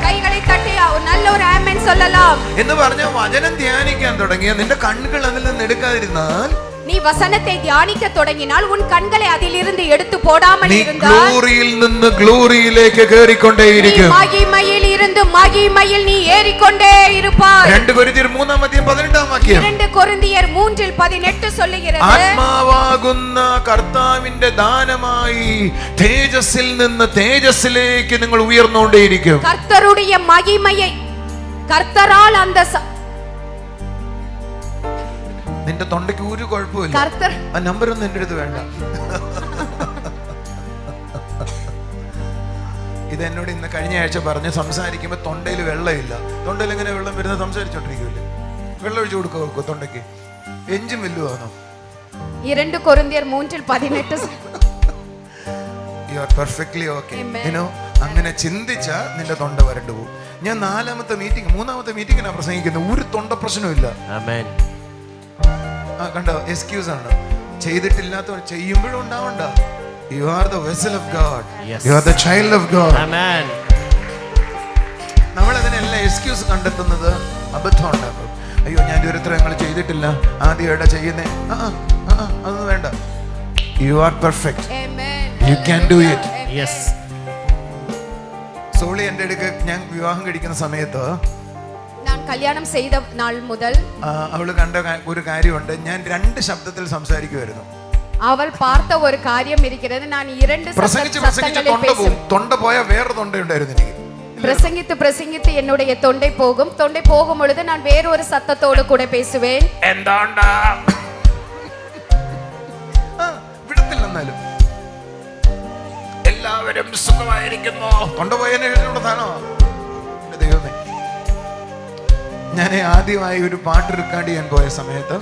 കൈകളെ തട്ടി നല്ല ഒരു ആമേൻ சொல்லலாம். എന്ന് പറഞ്ഞ വചനം ധ്യാനിക്കാൻ തുടങ്ങിയ നിന്റെ കണ്ണുകൾ അതിൽ നിന്ന് എടുക്കാതിരുന്നാൽ, നീ വചനത്തെ ധ്യാനിക്ക തുടങ്ങിയാൽ ഉൻ കണ്ണുകളെ അതിലിருந்து എടുത്തു പോടാமல் இருந்தால், ഗ്ലോറിയിൽ നിന്ന് ഗ്ലോറിയിലേക്ക് കേറിക്കൊണ്ടേയിരിക്കും. മഹിമയിൽ ഇருந்து മഹിമയിൽ നീ ഏറിക്കൊണ്ടേ ഇരുപ്പാய். 2 കൊരിന്ത്യർ 3:18 വാക്യം. 2 കൊരിന്ത്യർ 3:18 சொல்லுகிறது, ആത്മാവാകുന്ന കർത്താവിന്റെ ദാനമായി തേജസ്സിൽ നിന്ന് തേജസ്സിലേക്ക് നിങ്ങൾ ഉയർന്നുകൊണ്ടേയിരിക്കും. കർത്തരുடைய മഹിമയെ കർത്തരാൽ அந்த നിന്റെ തൊണ്ടയ്ക്ക് ഒരു കുഴപ്പമില്ല. കർത്തർ ആ നമ്പർ ഒന്നും എന്റെ അടുത്ത് വേണ്ട. ഇത് എന്നോട് ഇന്ന് കഴിഞ്ഞ ആഴ്ച പറഞ്ഞ് സംസാരിക്കുമ്പോ തൊണ്ടയിൽ വെള്ളമില്ല. തൊണ്ടയിൽ എങ്ങനെ വെള്ളം വരുന്നത്? സംസാരിച്ചോണ്ടിരിക്കുമല്ലേ, വെള്ളം ഒഴിച്ചു കൊടുക്കുക തൊണ്ടയ്ക്ക്. Engine വല്ലുവാണോ? 2 കൊരിന്ത്യർ 3:18. You are perfectly okay. You know, അങ്ങനെ ചിന്തിച്ചാ നിന്റെ തൊണ്ട വരണ്ടു പോകും. ഞാൻ 3ാമത്തെ മീറ്റിംഗിനാ പ്രസംഗിക്കുന്നത്. ഒരു തൊണ്ട പ്രശ്നമില്ല. കണ്ടോ, എക്സ്ക്യൂസ് ആണ്. ചെയ്തിട്ടില്ലാത്ത ചെയ്യുമ്പോഴും ഉണ്ടാവണ്ട. You are the vessel of God. You are the child of God. നമ്മൾ അതിനെല്ലാം എക്സ്ക്യൂസ് കണ്ടെത്തുന്നത് അബദ്ധം ഉണ്ടാക്കും. അയ്യോ, ഞാൻ ഇതുവരെ ഞങ്ങൾ ചെയ്തിട്ടില്ല, ആദ്യമായിട്ടാ ചെയ്യുന്നേ. അതൊന്നും വേണ്ട. You are perfect. You can do it. Yes. Soly എൻ്റെ അടുക്ക് ഞാൻ വിവാഹം കഴിക്കുന്ന സമയത്ത്, ഞാൻ കല്യാണം ചെയ്ത നാൾ മുതൽ അവള് കണ്ട ഒരു കാര്യമുണ്ട്. ഞാൻ 2 ശബ്ദത്തിൽ സംസാരിക്കുമായിരുന്നു. അവൾ പാർത്ത ഒരു കാര്യം ഇരിക്കുന്നത്, ഞാൻ 2 പ്രസംഗിച്ച് തൊണ്ട പോയ വേറെ തൊണ്ടയുണ്ടായിരുന്നു എനിക്ക്. പ്രസംഗിത്ത് என்னுடைய தொண்டை പോകും பொழுது நான் வேறொரு சத்தத்தோடு கூட பேசுவேன். എന്താണ്ടാ വിടത്തില്ലെന്നാലും എല്ലാവരും സുഖമായിരിക്കുന്നു. തൊണ്ട പോയതിനു താനോ ദൈവമേ. ഞാൻ ആദ്യമായി ഒരു പാട്ട് റെക്കോർഡ് ചെയ്യാൻ പോയ സമയത്ത്,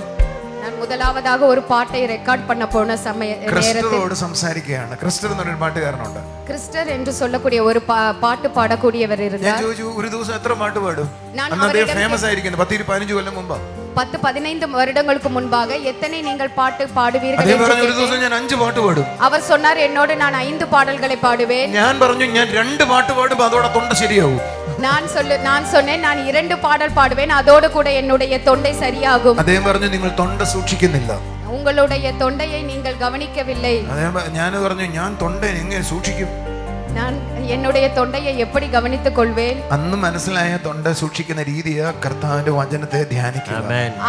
ഞാൻ முதலாவதாக ഒരു പാട്ട് റെക്കോർഡ് பண்ண போன ക്രിസ്റ്ററോട് സംസാരിക്കുകയാണ്. ക്രിസ്റ്റർ എന്നൊരു പാട്ടുകാരനുണ്ട്. ക്രിസ്റ്റർ என்று சொல்லக்கூடிய ഒരു പാട്ട് പാടக்கூடிയവർ ഞാൻ இருந்தார். ചോദിച്ചു, ഒരു ദിവസം എത്ര പാട്ട് പാടും? അന്നത്തെ ഫേമസ് ആയിരിക്കുന്നു. 10-15 കൊല്ലം മുമ്പ്, 10-15 வருடங்களுக்கு முன்பாக எத்தனை நீங்கள் பாட்டு பாடுவீர்கள் അദ്ദേഹം என்று പറഞ്ഞു, ഒരു கேட்டேன். ദിവസം ഞാൻ 5 പാട്ട് പാടും. அவர் சொன்னார், என்னோடு நான் 5 பாடல்களை பாடுவேன். ഞാൻ പറഞ്ഞു, ഞാൻ 2 പാട്ട് പാടുമ്പോ അതോടെ തൊണ്ട ശരിയാവും. நான் சொன்னேன், நான் 2 பாடல் பாடுவேன், அதோடு கூட என்னுடைய தொண்டை சரியாகும். അദ്ദേഹം പറഞ്ഞു, നിങ്ങൾ തൊണ്ട സൂക്ഷിക്കുന്നില്ല. உங்களுடைய தொண்டையை நீங்கள் கவனிக்கவில்லை. ഞാൻ പറഞ്ഞു, ഞാൻ തൊണ്ട എങ്ങനെ സൂക്ഷിക്കും? நான் என்னுடைய தொண்டையை எப்படி கவனித்துக் கொள்வேன்? അന്ന് മനസ്സിലായ തൊണ്ട സൂക്ഷിക്കുന്ന രീതിയാ കർത്താവിന്റെ വചനത്തെ ധ്യാനിക്കുക.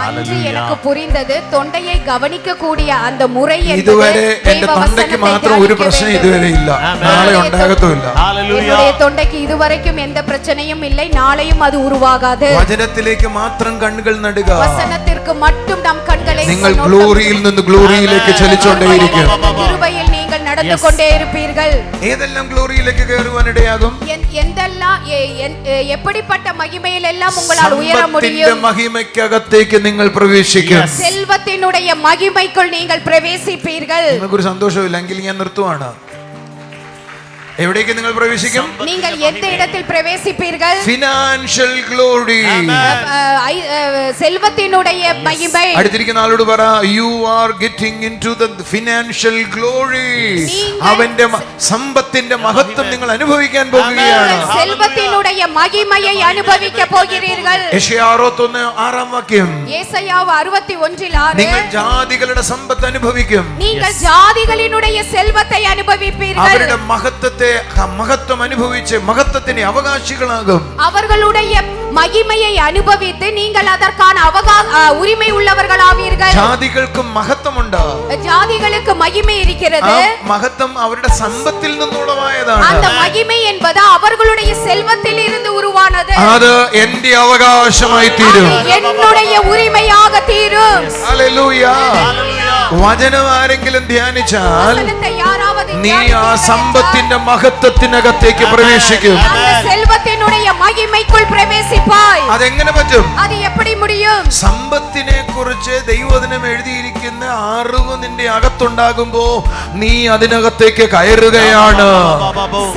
அன்று எனக்கு புரிந்தது தொண்டையை கவனிக்க கூடிய அந்த முறை என்பது ഇതുവരെ എന്റെ തൊണ്ടയ്ക്ക് മാത്രം ഒരു പ്രശ്നം ഇതുവരെ ഇല്ല, നാളെ ഉണ്ടാകത്തുമില്ല. என்னுடைய தொண்டைக்கு இதுவரைக்கும் எந்த பிரச்சனையும் இல்லை, நாளையும் அது உருவாகாது. വചനത്തിലേക്ക് മാത്രം കണ്ണുകൾ നടുക. வசனத்திற்கு மட்டும் நம் கண்களை നിങ്ങൾ ഗ്ലോറിയിൽ നിന്ന് ഗ്ലോറിയിലേക്ക് ചലിച്ചുകൊണ്ടേയിരിക്കും. கிருபையில் நீங்கள் நடந்து கொண்டே இருப்பீர்கள். ഏതെല്ലാം ഗ്ലോറിയിലേക്ക് കയറുവാനിടയാകും? എന്തെല്ലാം எப்படிப்பட்ட மகிமையில் எல்லாம் உங்களால் உயர முடியும்? സമ്പത്തിന്റെ മഹിമയ്ക്കകത്തേക്ക് നിങ്ങൾ പ്രവേശിക്കും. செல்வத்தினுடைய மகிமைக்குள் நீங்கள் பிரவேசிப்பீர்கள். നിങ്ങൾക്കൊരു സന്തോഷമില്ലെങ്കിൽ ഞാൻ നിർത്തുവാണ്. എവിടേക്ക് നിങ്ങൾ പ്രവേശിക്കും? நீங்கள் எந்த இடத்தில் பிரவேசிப்பீர்கள்? Financial glory. செல்வத்தினுடைய மகிமை. അടുത്തിരിക്കുന്ന ആളോട് പറ, you are getting into the financial glory. അവന്റെ സമ്പത്തിന്റെ മഹത്വം നിങ്ങൾ അനുഭവിക്കാൻ പോകുകയാണ്. செல்வத்தினுடைய மகிமையை அனுபவிக்க போகிறீர்கள். യെശയ്യാ 61:6 വാക്യം. യേശയ്യാവ് 61:6. നിങ്ങൾ ജാതികളുടെ സമ്പത്ത് അനുഭവിക്കും. நீங்கள் ஜாதிகளினுடைய செல்வத்தை அனுபவிப்பீர்கள். അവരുടെ മഹത്വത്തെ ദൈവത്തിന്റെ മഹത്വം അനുഭവിച്ച് മഹത്വത്തിന് അവകാശികളാകും. அவர்களுடைய மகிமையை அனுபவித்து நீங்கள் அதற்கான உரிமை உள்ளவர்களாவீர்கள். ജാതികൾക്കും മഹത്വമുണ്ട്. ஜாதிகளுக்கு மகிமை இருக்கிறது. മഹത്വം അവരുടെ സമ്പത്തിൽ നിന്നുള്ളതായതാണ്. அந்த மகிமை என்பது அவர்களுடைய செல்வத்தில் இருந்து உருவானது. അത് എന്റെ അവകാശമായി തീരും. என்னுடைய உரிமையாக தீரும். ഹല്ലേലൂയ. വചനം ആരെങ്കിലും ധ്യാനിച്ചാൽ നീ ആ സമ്പത്തിന്റെ മഹത്വത്തിനകത്തേക്ക് പ്രവേശിക്കും. செல்வத்தினுடைய மகிமைக்குள் பிரவேசிப்பாய். അതെങ്ങനെ പറ്റും? அது எப்படி முடியும்? സമ്പത്തിനെ കുറിച്ച് ദൈവവചനം എഴുതിയിരിക്കുന്ന അറിവ് നിന്റെ അകത്തുണ്ടാകുമ്പോ നീ അതിനകത്തേക്ക് കയറുകയാണ്.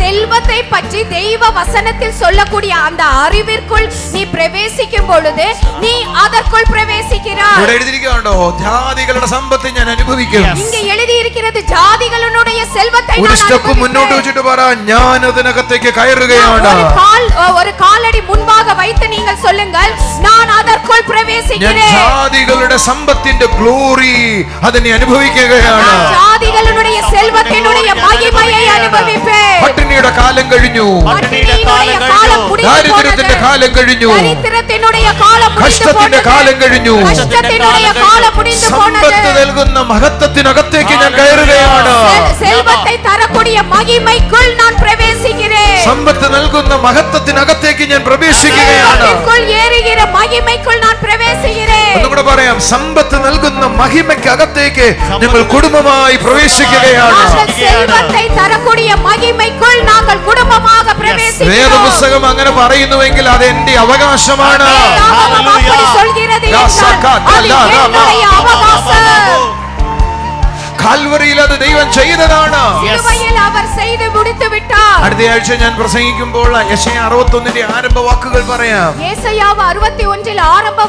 செல்வத்தை பற்றி தெய்வ வசனத்தில் சொல்லக்கூடிய அந்த அறிவிற்குள் நீ பிரவேசிக்கும் பொழுது நீ அதற்குள் பிரவேசிக்கிறாய். ഇവിടെ എഴുതിയിരിക്കുന്നുണ്ടോ ജാതികളുടെ സമ്പത്ത് ഞാൻ അനുഭവിക്കും. இங்க எழுதி இருக்கிறது ஜாதிகளுடைய செல்வத்தை ഒരു സ്റ്റെപ്പ് മുന്നോട്ട് വെച്ചിട്ട് പറ ഞാൻ അതിനകത്തേക്ക് കയറുകയാണ്. ஒரு காலடி முன்பாக வைத்து நீங்கள் சொல்லுங்கள் நான் அதற்குள் பிரவேசிக்கிறேன். ജാതികളുടെ സമ്പത്തിന്റെ ഗ്ലോറി അതിനെ അനുഭവിക്കുകയാണ്. ஜாதிகளுடைய செல்வத்தினுடைய மகிமையை அனுபவிப்பேன். പട്ടിണിയുടെ കാലം കഴിഞ്ഞു. பட்டினியுடைய காலம் முடிந்து ദാരിദ്ര്യത്തിന്റെ കാലം കഴിഞ്ഞു. ദരിദ്രത്തിനുடைய കാലം முடிந்து കഷ്ടത്തിന്റെ കാലം കഴിഞ്ഞു. കഷ്ടത്തിനുடைய കാലം முடிந்து போனது. സമ്പത്ത് നൽകുന്ന മഹത്വത്തിനകത്തേക്ക് ഞാൻ കയറുകയാണ്. செல்வத்தை தரக்கூடிய மகிமைக்குள் நான் பிரவேசிக்கிறேன். സമ്പത്ത് നൽകുന്ന മഹത്വത്തിനകത്തേക്ക് ഞാൻ പ്രവേശിക്കുകയാണ്. ஏறுகிற மகிமைக்குள் நான் பிரவேசிக்கிறேன். ഒന്നുകൂടെ പറയാം, സമ്പത്ത് നൽകുന്ന മഹിമയ്ക്കകത്തേക്ക് ഞങ്ങൾ കുടുംബമായി പ്രവേശിക്കുകയാണ്. செல்வத்தை தரக்கூடிய மகிமைக்குள் நாங்கள் குடும்பமாக பிரவேசிக்கிறோம். വേദപുസ്തകം അങ്ങനെ പറയുന്നുവെങ്കിൽ അത് എന്റെ അവകാശമാണ്. அப்படி சொல்கிறது என்றால் அது என்னுடைய அவகாசம். കാൽവറിയിൽ അത് ദൈവം ചെയ്തതാണ്. സിലുവയിൽ അവർ ചെയ്തു முடித்து விட்டார். അടുത്ത ആഴ്ച ഞാൻ പ്രസംഗിക്കുമ്പോൾ യെശയ്യാ 61 ആരംഭ വാക്കുകൾ പറയാം. യെശയ്യാ 61 ആരംഭ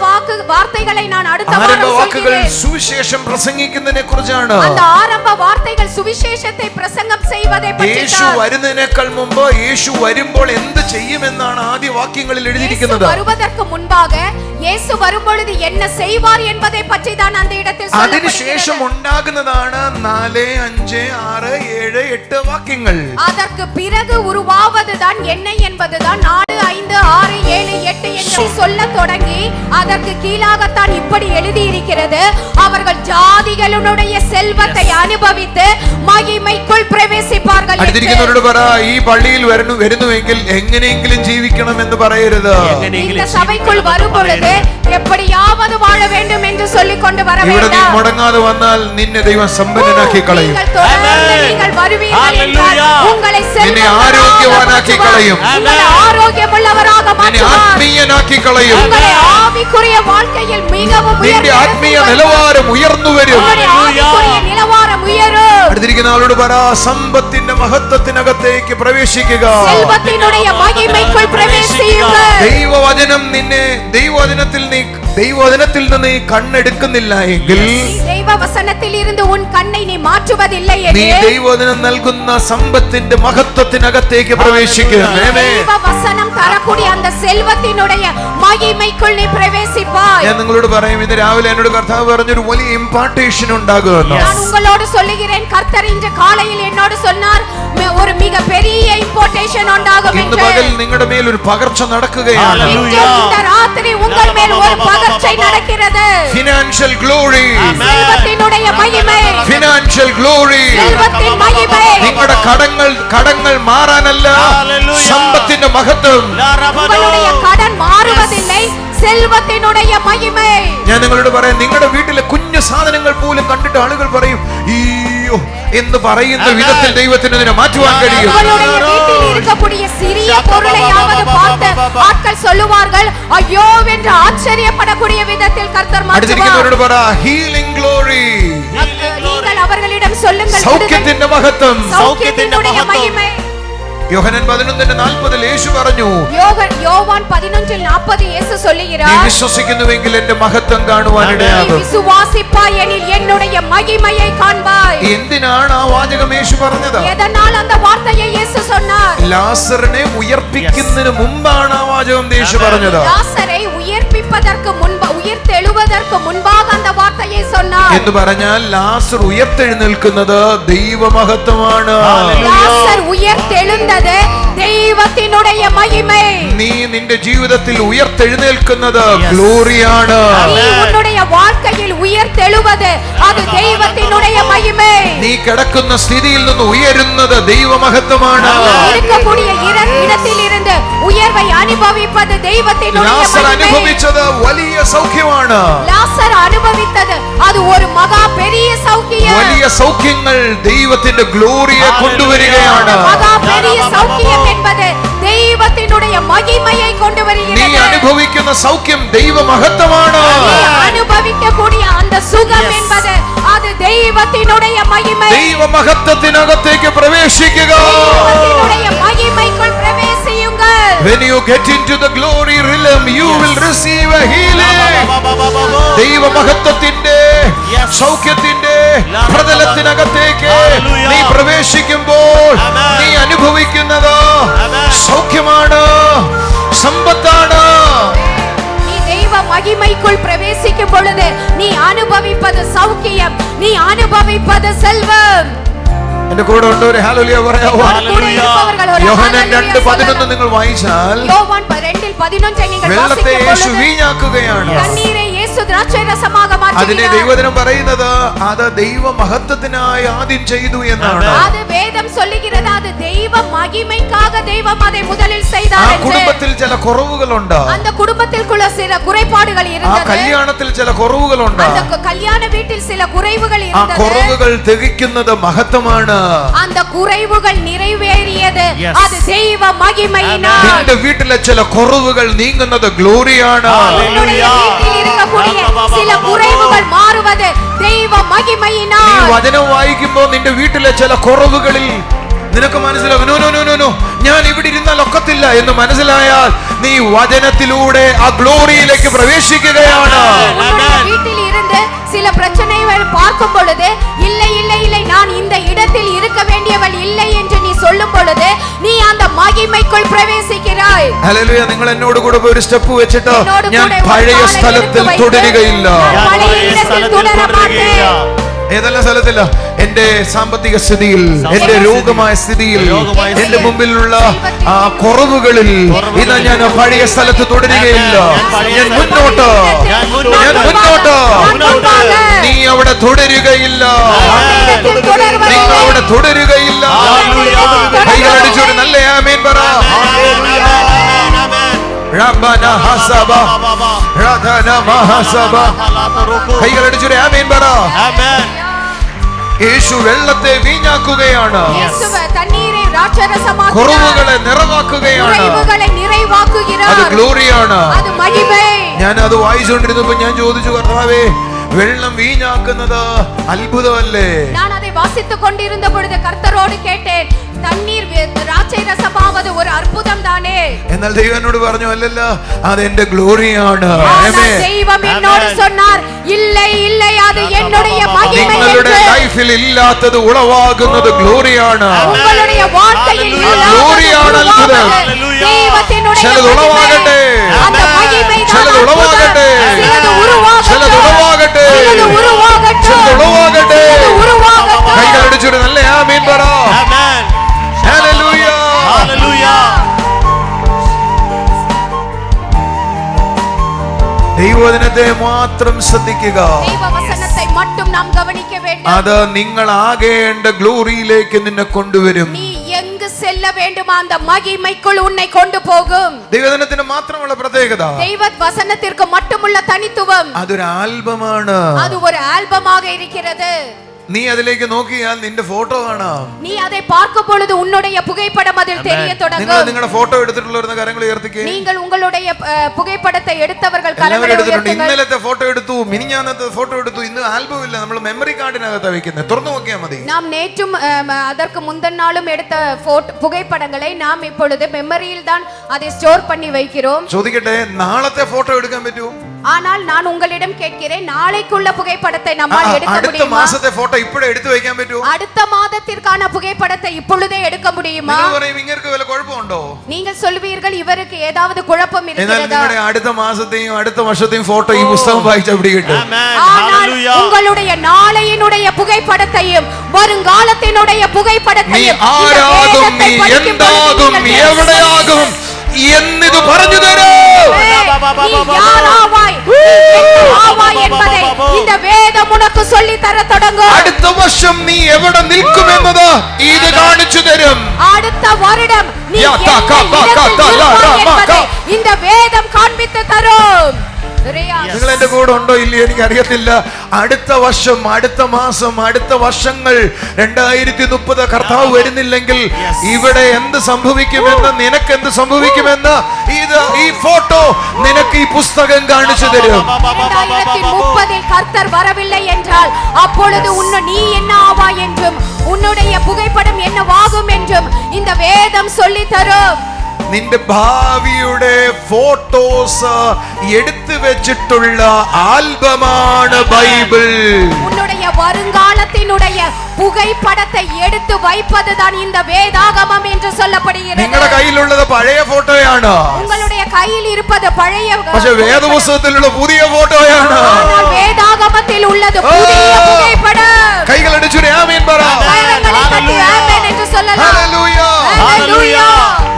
വാർത്തകളെ ഞാൻ അടുത്ത വാരം ആരംഭ വാക്കുകൾ சொல்கிறேன். സുവിശേഷം പ്രസംഗിക്കുന്നതിനെ കുറിച്ചാണ്. அந்த ஆரம்ப வார்த்தைகள் சுவிசேஷத்தை பிரசங்கம் செய்வதை பற்றி. യേശു വരുന്നതിനേക്കാൾ മുമ്പ് യേശു വരുമ്പോൾ എന്ത് ചെയ്യുമെന്നാണ് ആദ്യ വാക്യങ്ങളിൽ എഴുതിയിരിക്കുന്നത്. வருவதற்கு முன்பாக இயேசு வரும்பொழுது என்ன செய்வார் என்பதை பற்றி தான் அந்த இடத்தில் சொல்லப்படுகிறது. അതിനുശേഷം ഉണ്ടാകുന്നതാണ് 4, 5, 6, 7, 8 വാക്യങ്ങൾ. அதற்கு பிறகு உருவாவதுதான் என்ன என்பதுதான் 4, 5, 6, 7, 8 என்று சொல்ல தொடங்கி அதற்கு கீழாகத்தான் இப்படி எழுதி இருக்கிறது. அவர்கள் ஜாதிகளுடைய செல்வத்தை அனுபவித்து மகிமைக்குள் பிரவேசிப்பார்கள். അടുത്തിരിക്കുന്നവരോട് പറ, ഈ പള്ളിയിൽ വരുന്നുവെങ്കിൽ എങ്ങനെയെങ്കിലും ജീവിക്കണം എന്ന് പറയരുത്. இந்த சபைக்குள் வரும்பொழுது எப்படியாவது வாழ வேண்டும் என்று சொல்லிக் கொண்டு வர ഇവിടെ നീ வேண்டாம். മുടങ്ങാതെ വന്നാൽ നിന്നെ ദൈവം സമ്പന്നനാക്കി കളയും. நீங்கள் தொடர்ந்து நீங்கள் வருவீர்கள் என்றால் உங்களை നിന്നെ ആരോഗ്യവാനാക്കി കളയും. உங்களை ஆரோக்கியமுள்ளவராக നിന്നെ மாற்றுவார். ആത്മീയനാക്കി കളയും. உங்களை ஆவிக்குரிய வாழ்க்கையில் மிகவும் നിന്റെ ആത്മീയ നിലവാരം ഉയർന്നു വരും. உங்களுடைய ஆவிக்குரிய நிலவாரம் உயரும். അടുത്തിരിക്കുന്ന ആളോട് പറ, സമ്പത്തിന്റെ മഹത്വത്തിനകത്തേക്ക് പ്രവേശിക്കുക. செல்வத்தினுடைய மகிமைக்குள் பிரவேசியுங்கள். ദൈവവചനത്തിൽ നിന്ന് നീ കണ്ണെടുക്കുന്നില്ല എങ്കിൽ, ദൈവ വചനത്തിൽ ഇருந்து ഉൻ കണ്ണை നീ മാറ്റുവതിல்லை നീ എങ്കിൽ ദൈവവചനം നൽകുന്ന സമ്പത്തിന്റെ മഹത്വത്തിനകത്തേക്ക് പ്രവേശിക്കുക. ദൈവ വചനം തരக்கூடிய அந்த செல்வத்தினுடைய மகிமைக்குள் நீ பிரவேசிப்பாய். ഞാൻ നിങ്ങളോട് പറയും, ഇന്ന് രാവിലെ എന്നോട് കർത്താവ് പറഞ്ഞൊരു വലിയ ഇംപാർട്ടേഷൻ ഉണ്ടാകുമെന്ന്. நான் உங்களோடு சொல்லுகிறேன், கர்த்தர் இன்று காலையில் என்னோடு சொன்னார் ஒரு மிக பெரிய இம்பார்ட்டேஷன் உண்டாகும் ഇന്ന് என்று. പകൽ നിങ്ങളുടെ മേൽ ഒരു പകർച്ച നടക്കുകയാണ്. இந்த ராத்திரி உங்கள் மேல் ஒரு பகர்ச்சை நடக்கிறது. ഫിനാൻഷ്യൽ ഗ്ലോറി, செல்வத்தினுடைய மகிமை, ഫിനാൻഷ്യൽ ഗ്ലോറി. செல்வத்தின் மகிமை. നിങ്ങളുടെ കടങ്ങൾ മാറാനല്ല, സമ്പത്തിന്റെ മഹത്വം. உங்களுடைய கடன் மாறுவதில்லை, செல்வத்தினுடைய மகிமை. ഞാൻ നിങ്ങളോട് പറയാം, നിങ്ങളുടെ വീട്ടിലെ കുഞ്ഞു സാധനങ്ങൾ പോലും കണ്ടിട്ട് ആളുകൾ പറയും ഈയോ എന്ന് പറയുന്ന വിധത്തിൽ ദൈവത്തിന് അതിനെ മാറ്റുവാൻ കഴിയും. உங்களுடைய வீட்டில் இருக்கக்கூடிய சிறிய பொருளையாவது பார்த்து ஆட்கள் சொல்லுவார்கள் ஐயோ என்று ஆச்சரியப்படக்கூடிய விதத்தில் கர்த்தர் மாற்றுவார். അടുത്തിരിക്കുന്നവരോട് പറ, ഹീലിംഗ് ഗ്ലോറി. நீங்கள் அவர்களிடம் சொல்லுங்கள் സൗഖ്യത്തിന്റെ മഹത്വം. சௌக்கியத்தினுடைய மகிமை. യോഹന്നാൻ 11:40 യേശു പറഞ്ഞു, யோவான் 11:40 இயேசு നീ சொல்லுகிறார், വിശ്വസിക്കുന്നുവെങ്കിൽ എന്റെ മഹത്വം കാണുവാൻ ഇടയാകും. விசுவாசிப்பாய் எனில் என்னுடைய மகிமையை காண்பாய். എന്തിനാണ് ആ വാചകം യേശു പറഞ്ഞത്? எதனால் அந்த வார்த்தையை இயேசு சொன்னார்? ലാസറിനെ ഉയർപ്പിക്കുന്നതിന് മുമ്പാണ് ആ വാചകം യേശു പറഞ്ഞത്. லாசரை உயிர்ப்பிப்பதற்கு முன்பு உயிர்த்தெழு எழுவதற்கு முன்பாக அந்த வார்த்தையை சொன்னார். എന്ന് പറഞ്ഞാൽ ലാസർ ഉയർത്തെഴുന്നേൽക്കുന്നത് ദൈവമഹത്വമാണ്. ലാസർ ഉയർത്തെഴുന്നത് ദൈവത്തിനുடைய മഹിமை. നീ നിന്റെ ജീവിതത്തിൽ ഉയർത്തെഴുന്നേൽക്കുന്നത് ഗ്ലോറിയാണ്. നീ ഉன்னுடைய வாழ்க்கையில் உயர்த்தெழுவது அது தெய்வத்தினுடைய மகிமை. നീ കിടക്കുന്ന സ്ഥിതിയിൽ നിന്ന് ഉയരുന്നത് ദൈവമഹത്വമാണ്. இருக்கக்கூடிய இடத்திலிருந்து உயர்வை அனுபவிப்பது தெய்வத்தினுடைய ലാസർ மகிமை. അനുഭവിച്ചത് വലിയ സൗഖ്യമാണ്. லாசர் அனுபவித்தது அது ஒரு மகா பெரிய சௌக்கியம். വലിയ സൗഖ്യങ്ങൾ ദൈവത്തിന്റെ ഗ്ലോറിയെ കൊണ്ടുവരികയാണ്. மகா பெரிய சௌக்கியம் என்பது தெய்வத்தினுடைய மகிமையை கொண்டு നീ வருகிறது. അനുഭവിക്കുന്ന സൗഖ്യം ദൈവമഹത്വമാണ്. நீ அனுபவிக்கக்கூடிய அந்த சுகம் என்பது அது தெய்வத்தினுடைய மகிமை. ദൈവമഹത്വത്തിനകത്തേക്ക് പ്രവേശിക്കുക. தெய்வத்தினுடைய மகிமைக்குள் பிரவேசியுங்கள். When you get into the glory realm, you will receive a healing. ദൈവമഹത്വത്തിന്റെ സൗഖ്യത്തിന്റെ പ്രതലത്തിനകത്തേക്ക് നീ പ്രവേശിക്കുമ്പോൾ നീ അനുഭവിക്കുന്നത് സൗഖ്യമാണ്, സമ്പത്താണ്. நீ தெய்வ மகிமைக்குள் பிரவேசிக்கும் பொழுது நீ அனுபவிப்பது சௌக்கியம், நீ அனுபவிப்பது செல்வம். എന്റെ കൂടെ ഉണ്ട് ഒരു ഹല്ലേലൂയ പറയാവോ? கூட இருப்பவர்கள் ஒரு യോഹന്നാൻ ஹalleluya 2:11 നിങ്ങൾ വായിച്ചാൽ யோவான் 2:11 நீங்கள் വെള്ളത്തെ வாசிக்கும் യേശു பொழுது വീഞ്ഞാക്കുകയാണ്. தண்ணீரை இயேசு திராட்சை ரசமாக അതിനെ மாற்றுகிறார். ദൈവവചനം പറയുന്നത് അത് ദൈവമഹത്വത്തിനായി ആദ്യം ചെയ്തു എന്നാണ്. அது வேதம் சொல்லுகிறது அது தெய்வ மகிமைக்காக தெய்வம் அதை முதலில் ആ செய்தார் என்று. കുടുംബത്തിൽ ചില കുറവുകളുണ്ട്. அந்த குடும்பத்திற்குள்ள சில குறைபாடுகள் ആ இருந்தது. കല്യാണത്തിൽ ചില കുറവുകളുണ്ട്. அந்த கல்யாண வீட்டில் சில குறைவுகள் ആ இருந்தது. കുറവുകൾ തികയ്ക്കുന്നത് മഹത്വമാണ്. அந்த குறைவுகள் நிறைவேறியது அது தெய்வ மகிமையினால். നിന്റെ വീട്ടിലെ ചില കുറവുകൾ നീങ്ങുന്നത് ഗ്ലോറിയാണ്. உன்னுடைய வீட்டில் இருக்கக்கூடிய சில குறைவுகள் மாறுவது தெய்வ നീ மகிமையினால். വചനം വായിക്കുമ്പോൾ നിന്റെ വീട്ടിലെ ചില കുറവുകളിൽ നിനക്ക് മനസ്സിലാവും no no no no no ഞാൻ ഇവിടെ ഇരുന്നാൽ ഒക്കത്തില്ല എന്ന് മനസ്സിലായാൽ നീ വചനത്തിലൂടെ ആ ഗ്ലോറിയിലേക്ക് പ്രവേശിക്കുകയാണ്. உன்னுடைய வீட்டில் இருந்து சில பிரச்சனைகள் பார்க்கும் பொழுது இல்லை இல்லை இல்லை நான் இந்த இடத்தில் இருக்க வேண்டியவள் இல்லை என்று நீ சொல்லும் பொழுது நீ அந்த மகிமைக்குள் பிரவேசிக்கிறாய். ഹല്ലേലൂയ. നിങ്ങൾ എന്നോട് കൂടെ പോയി ഒരു സ്റ്റെപ്പ് വെച്ചിട്ട് என்னோடு ഞാൻ கூட ஒரு പഴയ காலை സ്ഥലത്തിൽ எடுத்து வைத்து, തുടരുകയില്ല. நான் பழைய இடத்தில் തുടர மாட்டேன். ഏതെല്ലാം സ്ഥലത്തില്ല എന്റെ സാമ്പത്തിക സ്ഥിതിയിൽ, എന്റെ രോഗമായ സ്ഥിതിയിൽ, എന്റെ മുമ്പിലുള്ള ആ കുറവുകളിൽ ഇതാ ഞാൻ പഴയ സ്ഥലത്ത് തുടരുകയില്ല. ഞാൻ മുന്നോട്ട് നീ അവിടെ തുടരുകയില്ല. നിങ്ങൾ അവിടെ തുടരുകയില്ല. കൈകളടിച്ചൊരു നല്ല ആമേൻ പറ. റബ്ബന ഹസബ റദന മഹസബ. കൈകളടിച്ചൊരു ആമേൻ പറ. യേശു വെള്ളത്തെ വീഞ്ഞാക്കുകയാണ്. இயேசு தண்ணீரை ராட்சரசமாக்குகிறார். കുറവുകളെ നിറവാക്കുകയാണ്. குறைவுகளை நிறைவாக்குகிறார். അത് ഗ്ലോറിയാണ്. அது மகிமை. ഞാൻ അത് വായിച്ചുകൊണ്ടിരുന്നപ്പോ ഞാൻ ചോദിച്ചു, കർത്താവേ വെള്ളം വീഞ്ഞാക്കുന്നത് അത്ഭുതമല്ലേ? நான் அதை வாசித்துக் கொண்டிருந்த பொழுது கர்த்தரோடு கேட்டேன் தண்ணீர் திராட்சை ரசமாவது ஒரு அற்புதம் தானே. എന്നാൽ ദൈവം എന്നോട് പറഞ്ഞു അല്ലല്ല അത് എന്റെ ഗ്ലോറിയാണ്. தெய்வம் என்னோடு சொன்னார் இல்லை இல்லை அது என்னுடைய மகிமை. നിങ്ങളുടെ ലൈഫിൽ ഇല്ലാത്തത് ഉളവാകുന്നത് ഗ്ലോറിയാണ്. உங்களுடைய வாழ்க்கையில் ഗ്ലോറിയാണ് അത്ഭുതം. தெய்வத்தினுடைய ചിലത് ഉളവാകട്ടെ, அந்த மகிமை ചിലത് ഉളവാകട്ടെ, சிலது உருவாகட்டும், ചിലത് ഉളവാകട്ടെ, சிலது உருவாகட்டும், ചിലത് ഉളവാകട്ടെ. சிலது உருவாகட்டும். കൈകളടിച്ചൊരു നല്ല ആമേൻ പറ. ഹല്ലേലൂയ. ദൈവവചനത്തെ മാത്രം ശ്രദ്ധിക്കുക. தெய்வ வசனத்தை மட்டும் நாம் கவனிக்க வேண்டும். അത് നിങ്ങൾ ആകേണ്ട ഗ്ലോറിയിലേക്ക് നിന്നെ കൊണ്ടുവരും. நீ எங்கு செல்ல வேண்டுமா அந்த மகிமைக்குள் உன்னை கொண்டு போகும். ദൈവവചനത്തിന് മാത്രമുള്ള പ്രത്യേകത தெய்வ வசனத்திற்கு மட்டுமுள்ள தனித்துவம் അതൊരു ആൽബമാണ്. அது ஒரு ஆல்பமாக இருக்கிறது. നീ അതിലേക്ക് നോക്കിയാൽ നിന്റെ ഫോട്ടോ കാണാം. நீ அதை பார்க்கும் பொழுது உன்னுடைய புகைப்படம் அதில் தெரிய നിങ്ങൾ தொடங்கும். നിങ്ങളുടെ ഫോട്ടോ എടുത്തിട്ടുള്ളവരുടെ കരങ്ങൾ ഉയർത്തിക്കേ. நீங்கள் உங்களுடைய புகைப்படத்தை எடுத்தவர்கள் എല്ലാവരും கரங்களை എടുത്തിട്ടുണ്ട്. உயர்த்துங்கள். ഇന്നലത്തെ ഫോട്ടോ എടുത്തു, മിനിഞ്ഞാന്നത്തെ ഫോട്ടോ എടുത്തു. ഇന്ന് ആൽബം ഇല്ല, നമ്മൾ മെമ്മറി കാർഡിനകത്താ വെക്കുന്നത്. തുറന്നു നോക്കിയാൽ മതി. நாம் நேற்றும் அதற்கு முந்தின நாளும் எடுத்த புகைப்படங்களை நாம் இப்பொழுது மெமரியில் தான் அதை ஸ்டோர் பண்ணி வைக்கிறோம். ചോദിക്കട്ടെ, നാളത്തെ ഫോട്ടോ എടുക്കാൻ പറ്റുമോ? ஆனால் நான் உங்களிடம் கேட்கிறேன், நாளைக்குள்ள புகைப்படத்தை நம்மால் எடுக்க അടുത്ത முடியுமா? മാസത്തെ ഫോട്ടോ ഇപ്പോഴേ എടുത്തു വെക്കാൻ പറ്റുമോ? அடுத்த மாதத்திற்கான புகைப்படத்தை இப்பொழுதே எடுக்க முடியுமா? നിങ്ങൾ പറയും ഇങ്ങേർക്ക് വല്ല കുഴപ്പമുണ്ടോ? நீங்கள் சொல்வீர்கள் ഇവருக்கு ஏதாவது குழப்பம் എന്നാൽ இருக்கிறதா? നിങ്ങളുടെ അടുത്ത മാസത്തെയും അടുത്ത വർഷത്തെയും ഫോട്ടോ ഈ പുസ്തകം വായിച്ചാൽ പിടി കിട്ടും. Amen. ஆனால் Hallelujah. உங்களுடைய நாளையினுடைய புகைப்படத்தையும் வருங்காலத்தினுடைய നീ புகைப்படத்தையும் இந்த ആരാകും, வேதத்தை നീ படிக்கும் பொழுது എന്താകും, நீங்கள் എവിടെയാകും എന്നിത് പറഞ്ഞു തരൂ. நீ யாராவாய், நீ என்னவாய் என்பதை இந்த வேதம் உனக்கு சொல்லி தர தொடங்கும். അടുത്ത വർഷം നീ എവിടെ നിൽക്കുമെന്നത് ഇത് കാണിച്ചു തരും. அடுத்த வருடம் நீ யா, எந்த கா, கா, கா, இடத்தில் கா, கா, இருப்பாய் கா, என்பதை கா. இந்த வேதம் காண்பித்து தரும். നിങ്ങൾ എന്റെ കൂടെ ഉണ്ടോ ഇല്ലയോ എനിക്ക് അറിയത്തില്ല. അടുത്ത വർഷം, അടുത്ത മാസം, അടുത്ത വർഷങ്ങൾ 2030 കർത്താവ് വരുന്നില്ലെങ്കിൽ ഇവിടെ എന്ത് സംഭവിക്കുമെന്ന്, നിനക്ക് എന്ത് സംഭവിക്കുമെന്ന് ഈ ഫോട്ടോ നിനക്ക് ഈ പുസ്തകം കാണിച്ചു തരും. 2030 கர்த்தர் வரவில்லை என்றால் அப்பொழுது நீ என்ன ஆவாய் என்றும் உன்னுடைய புகைப்படம் என்னவாகும் என்றும் இந்த வேதம் சொல்லி தரும். നിന്റെ ഭാവിയുടെ ഫോട്ടോസ് എടുത്തു വെച്ചിട്ടുള്ള ആൽബമാണ് ബൈബിൾ. உன்னுடைய வருங்காலத்தினுடைய புகைப்படத்தை எடுத்து வைப்பதுதான் இந்த வேதாகமம் என்று சொல்லப்படுகிறது. നിങ്ങളുടെ കയ്യിലുള്ളത് പഴയ ഫോട്ടോയാണ്, உங்களுடைய கையில் இருப்பது பழைய, പക്ഷെ വേദപുസ്തകത്തിലുള്ള പുതിയ ഫോട്ടോയാണ്. ஆனால் வேதாகமத்தில் உள்ளது புதிய புகைப்படம். കൈകളടിച്ചു ആമേൻ പറ. கரங்களை தட்டி ஆமென் என்று சொல்லலாம். ഹല്ലേലൂയ. ஹalleluya.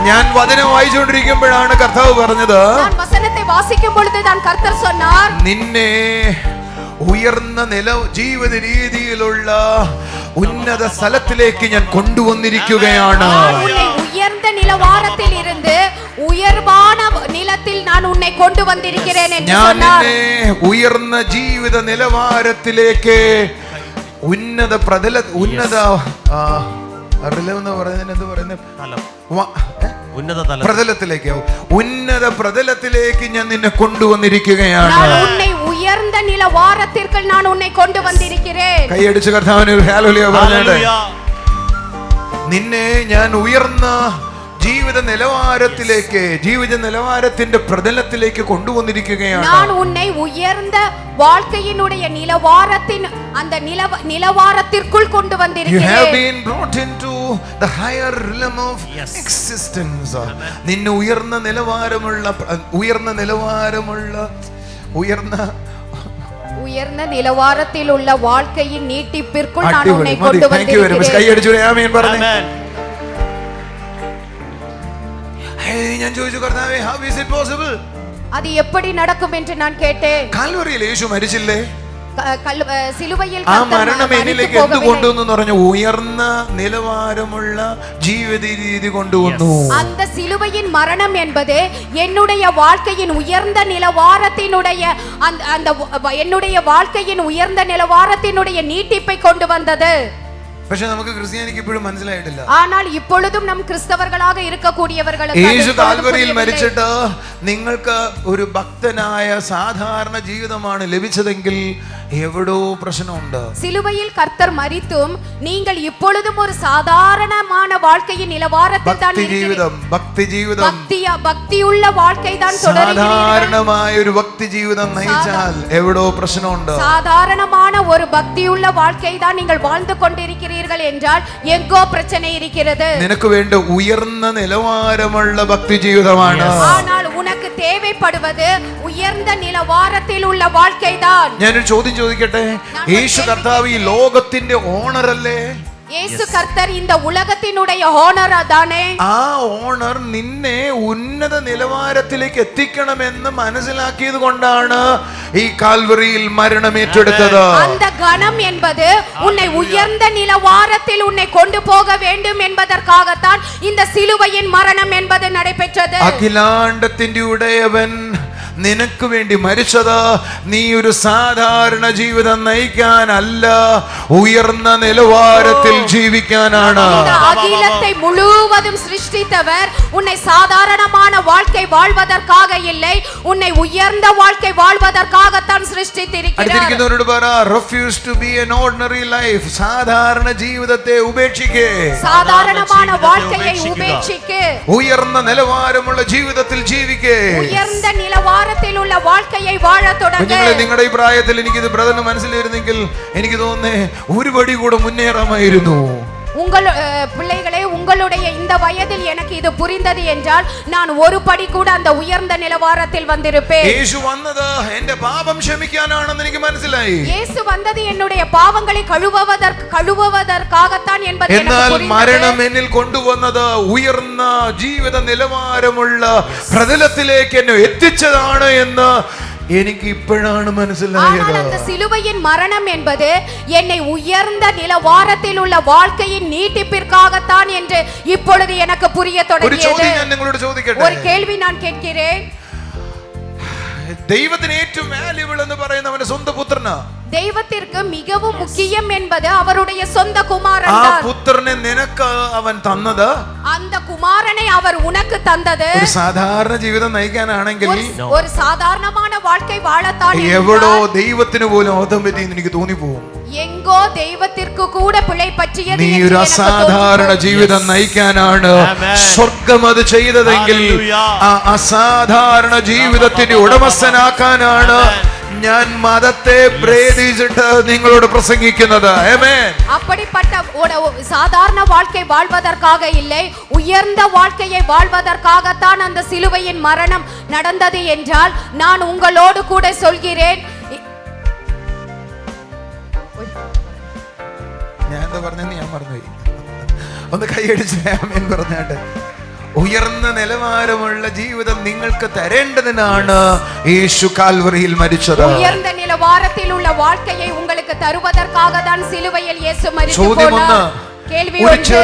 ഞാൻ വചനം വായിച്ചുകൊണ്ടിരിക്കുമ്പോഴാണ് കർത്താവ് പറഞ്ഞത്, நான் വചനത്തെ വാസിക്കും பொழுதுதான் കർത്തർ சொன்னார், നിന്നെ ഉയർന്ന ജീവിത രീതിയിലുള്ള ഉന്നത സ്ഥലത്തിലേക്ക് ഞാൻ കൊണ്ടുവന്നിരിക്കുകയാണ്. நான் உன்னை உயர்ந்த நிலவாரத்தில் இருந்து உயர்வான நிலத்தில் நான் உன்னை கொண்டு வந்திருக்கிறேன் என்று ഞാൻ சொன்னார். നിന്നെ ഉയർന്ന ജീവിത നിലവാരത്തിലേക്ക് ഉന്നത ഉന്നത പ്രതലത്തിലേക്ക് ഞാൻ നിന്നെ കൊണ്ടുവന്നിരിക്കുകയാണ്. நான் உன்னை உயர்ந்த நிலவாரத்திற்கு நான் உன்னை கொண்டு வந்திருக்கிறேன். കൈയടിച്ച് കർത്താവിന് ഒരു ഹല്ലേലൂയ പറഞ്ഞേ. Hallelujah. നിന്നെ ഞാൻ ഉയർന്ന ജീവിത നിലവാരത്തിന്റെ പ്രതലത്തിലേക്ക് കൊണ്ടുവന്നിരിക്കുകയാണ്. நான் உன்னை உயர்ந்த வாழ்க்கையினுடைய நிலவாரத்தின் அந்த நிலவாரத்திற்குள் கொண்டு You have வந்திருக்கிறேன். been brought into the higher realm of existence. നിന്നെ ഉയർന്ന நிலவாரத்தில் உள்ள வாழ்க்கையின் நீட்டிப்பிற்குள் நான் உன்னை கொண்டு வந்திருக்கிறேன். കൈയടിച്ചു ആമേൻ പറഞ്ഞു. Amen. ഞാൻ ചോദിച്ചു, കർത്താവേ, how is it possible? அது எப்படி நடக்கும் என்று நான் கேட்டேன். കാൽവറിയിൽ യേശു മരിച്ചില്ലേ? സിലുവയിൽ ആ മരണം എന്നിലേക്ക് എന്ത് കൊണ്ടുവന്നു പറഞ്ഞു? ഉയർന്ന നിലവാരമുള്ള ജീവിത രീതി കൊണ്ടുവന്നു. அந்த சிலுவையின் மரணம் என்பது என்னுடைய வாழ்க்கையின் உயர்ந்த நிலவாரத்தினுடைய அந்த என்னுடைய வாழ்க்கையின் உயர்ந்த நிலவாரத்தினுடைய நீட்டிப்பை கொண்டு வந்தது. പക്ഷെ നമുക്ക് ക്രിസ്ത്യാനിക്ക് ഇപ്പോഴും മനസ്സിലായിട്ടില്ല. ஆனால் இப்பொழுதும் நம் கிறிஸ்தவர்களாக இருக்கக்கூடியவர்களுக்கு യേശു കാൽവരിയിൽ മരിച്ചിട്ട് നിങ്ങൾക്ക് ഒരു ഭക്തനായ സാധാരണ ജീവിതമാണ് ലഭിച്ചതെങ്കിൽ എവിടോ പ്രശ്നമുണ്ട്. சிலுவையில் கர்த்தர் மரித்தும் நீங்கள் இப்பொழுதும் ஒரு சாதாரணமான வாழ்க்கையின் நிலவாரத்தில் தான் இருக்கிறீர்கள். ഭക്തി ജീവിതം ഭക്തിയുള്ള வாழ்க்கை தான் தொடരുகிறீர்கள். സാധാരണമായ ഒരു ഭക്തി ജീവിതം നയിച്ചാൽ എവിടോ പ്രശ്നമുണ്ട്. சாதாரணமான ஒரு பக்தியுள்ள வாழ்க்கை தான் நீங்கள் வாழ்ந்து கொண்டிருக்கிறீர்கள் என்றால் எங்கோ பிரச்சனை இருக்கிறது. നിനക്ക് വേണ്ട ഉയർന്ന നിലവാരമുള്ള ഭക്തി ജീവിതമാണ്. ஆனால் உனக்கு தேவைப்படுவது உயர்ந்த நிலவாரத்தில் உள்ள வாழ்க்கை தான். ഞാനൊരു ചോദ്യം ചോദിക്കട്ടെ, യേശു കർത്താവ് ഈ ലോകത്തിന്റെ ഓണർ അല്ലേ? യേശു കർത്തർ இந்த உலகத்தினுடைய ஓனர் தானே? ആ ഓണർ നിന്നെ ഉന്നത നിലവാരത്തിലേക്ക് എത്തിക്കണമെന്ന് മനസ്സിലാക്കിയത് കൊണ്ടാണ് ഈ കാൽവറിയിൽ മരണം ഏറ്റെടുത്തത്. அந்த கணம் என்பது உன்னை உயர்ந்த நிலவாரத்தில் உன்னை கொண்டு போக வேண்டும் என்பதற்காகத்தான் இந்த சிலுவையின் மரணம் என்பது நடைபெற்றது. അഖിലാണ്ടത്തിന്റെ ഉടയവൻ നിനക്ക് വേണ്ടി മരിച്ചത് നീ ഒരു സാധാരണ ജീവിതം നയിക്കാനല്ല, ഉയർന്ന നിലവാരത്തിൽ ജീവിക്കാനാണ്. அகிலத்தை முழுவதும் சிருஷ்டித்தவர் உன்னை சாதாரணமான வாழ்க்கை வாழ்வதற்காக இல்லை, உன்னை உயர்ந்த வாழ்க்கை வாழ்வதற்காகத்தான் சிருஷ்டித்திருக்கிறார். അടുത്തിരിക്കുന്നവരോട് പറ, refuse to be an ordinary life. സാധാരണ ജീവിതത്തെ ഉപേക്ഷിക്കേ. சாதாரணமான வாழ்க்கையை உபேட்சிக்கு ഉയർന്ന നിലവാരമുള്ള ജീവിതത്തിൽ ജീവിക്കേ. உயர்ந்த நிலவார നിലവാരത്തിലുള്ള வாழ்க்கையை வாழத் தொடங்க. നിങ്ങളുടെ ഈ പ്രായത്തിൽ എനിക്കിത് ബ്രദറിന് മനസ്സിലായിരുന്നെങ്കിൽ എനിക്ക് തോന്നുന്നേ ഒരു പടി കൂടെ മുന്നേറാമായിരുന്നു. உங்கள் பிள்ளைகளே, உங்களுடைய இந்த வயதில் எனக்கு இது புரிந்தது என்றால் நான் ஒரு படி கூட அந்த உயர்ந்த நிலவாரத்தில் வந்திருப்பேன். യേശു വന്നത് എന്റെ പാപം ക്ഷമിക്കാനാണെന്ന് എനിക്ക് മനസ്സിലായി. இயேசு வந்தது என்னுடைய பாவங்களை கழுவுவதற்காகத்தான் என்பது எனக்கு എന്നാൽ புரிந்தது. മരണം എന്നിൽ കൊണ്ടുവന്നത് ഉയർന്ന ജീവിത നിലവാരമുള്ള പ്രതലത്തിലേക്ക് എന്നെ എത്തിച്ചതാണ് എന്ന് എനിക്ക് ഇപ്പോഴാണ് മനസ്സിലായത്. ஆனால் அந்த சிலுவையின் மரணம் என்பது என்னை உயர்ந்த நிலவாரத்தில் உள்ள வாழ்க்கையின் நீட்டிப்பிற்காகத்தான் என்று இப்பொழுது எனக்கு புரிய ഒരു தொடங்கியது. ചോദ്യം ഞാൻ നിങ്ങളോട് ചോദിക്കട്ടെ. ஒரு கேள்வி நான் கேட்கிறேன். ദൈവത്തിന് ഏറ്റവും വാല്യുബിൾ എന്ന് പറയുന്ന അവന്റെ സ്വന്തം പുത്രനാ. தெய்வத்திற்கு மிகவும் முக்கியம் என்பது அவருடைய சொந்த ആ குமாரன் தான். പുത്രനെ നിനക്ക് അവൻ തന്നത് அந்த குமாரனை அவர் உனக்கு தந்தது ഒരു സാധാരണ ജീവിതം നയിക്കാനാണെങ്കിൽ ஒரு சாதாரணமான வாழ்க்கை வாழத்தான் എവിടോ ദൈവത്തിന് പോലും അബദ്ധം പറ്റിയെന്ന് എനിക്ക് തോന്നിപ്പോവും. எங்கோ தெய்வத்திற்கு கூட பிழை பற்றியது നീ என்று ഒരു எனக்கு അസാധാരണ தோன்றும். ജീവിതം നയിക്കാനാണ് സ്വർഗം അത് ചെയ്തതെങ്കിൽ ആ അസാധാരണ ജീവിതത്തിന്റെ ഉടമസ്ഥനാക്കാനാണ് ഞാൻ മതത്തെ പ്രേരിച്ചിട്ട് നിങ്ങളോട് പ്രസംഗിക്കുന്നത്. ആമേൻ. அப்படிப்பட்ட சாதாரண வாழ்க்கை வாழ்வதற்காக இல்லை, உயர்ந்த வாழ்க்கையை வாழ்வதற்காகத்தான் அந்த சிலுவையின் மரணம் நடந்தது என்றால் நான் உங்களோடு கூட சொல்கிறேன். ഞാൻ എന്താ പറഞ്ഞെന്ന് ഞാൻ മറന്നുപോയി. ഒന്ന് കൈയടിച്ച് ആമേൻ പറഞ്ഞാട്ടെ. ഉയർന്ന നിലവാരമുള്ള ജീവിതം നിങ്ങൾക്ക് തരേണ്ടതിനാണ് യേശു കാൽവറിയിൽ മരിച്ചത്. உயர்ந்த நிலவாரத்தில் உள்ள வாழ்க்கையை உங்களுக்கு தருவதற்காக தான் சிலுவையில் இயேசு மரித்து ചോദ്യം ഒന്ന്. போனார். கேள்வி ഒരു ஒன்று.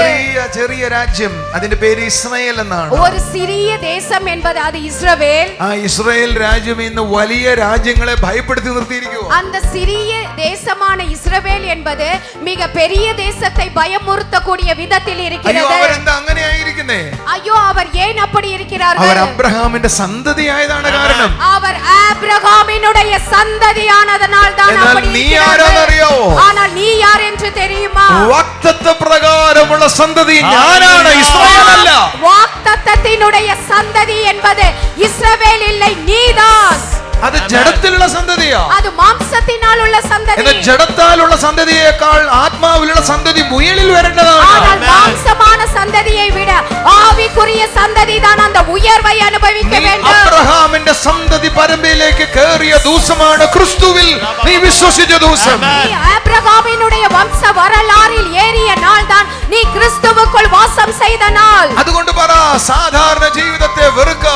ചെറിയ രാജ്യം, അതിന്റെ പേര് ഇസ്രായേൽ എന്നാണ്. ஒரு சிறிய தேசம் என்பது அது இஸ்ரவேல். ആ ഇസ്രായേൽ രാജ്യം ഇന്ന് വലിയ രാജ്യങ്ങളെ ഭയപ്പെടുത്തി നിർത്തിയിരിക്കുക. அந்த சிறிய தேசமான இஸ்ரவேல் என்பது மிக பெரிய தேசத்தை பயமுறுத்தக்கூடிய விதத்தில் അയ്യോ, இருக்கிறது. അവരെന്താ അങ്ങനെ ആയിരിക്കുന്നേ? ஐயோ, அவர் ஏன் அப்படி അവർ இருக்கிறார்கள்? അബ്രഹാമിന്റെ സന്തതിയായതാണ് കാരണം. அவர் ஆபிரகாமினுடைய சந்ததியானதனால் தான் എന്നാൽ அப்படி നീ இருக்கிறார்கள். ആരാന്നറിയോ? ஆனால் நீ யார் என்று தெரியுமா? വാഗ്ദത്ത പ്രകാരമുള്ള സന്തതി ഞാനാണ്, ഇസ്രായേൽ അല്ല. வாഗ്ദത്തത്തിനുடைய சந்ததி என்பது இஸ்ரவேல் இல்லை, நீதான். അത് ജഡത്തിലുള്ള സന്തതിയാ. அது മാംസത്തിനാൽ ഉള്ള സന്തതി. എന്നാൽ ജഡത്താലുള്ള സന്തതിയേക്കാൾ ആത്മാവിലുള്ള സന്തതി മുയലിൽ വരേണ്ടതാണ്. ஆனால் மாம்சமான சந்ததியை விட ஆவிக்குரிய சந்ததி தான் அந்த உயர்வை அனுபவிக்க வேண்டும். അബ്രഹാമിന്റെ സന്തതി പരമ്പരയിലേക്ക് കയറിയ ദിവസമാണ് ക്രിസ്തുവിൽ നീ വിശ്വസിച്ച ദിവസം. நீ ஆபிரகாமினுடைய வம்ச வரலாறில் ஏறிய நாள் தான் நீ கிறிஸ்துவுக்குள் வாசம் செய்த நாள். അതുകൊണ്ട് പറ, സാധാരണ ജീവിതത്തെ വെറുക്ക.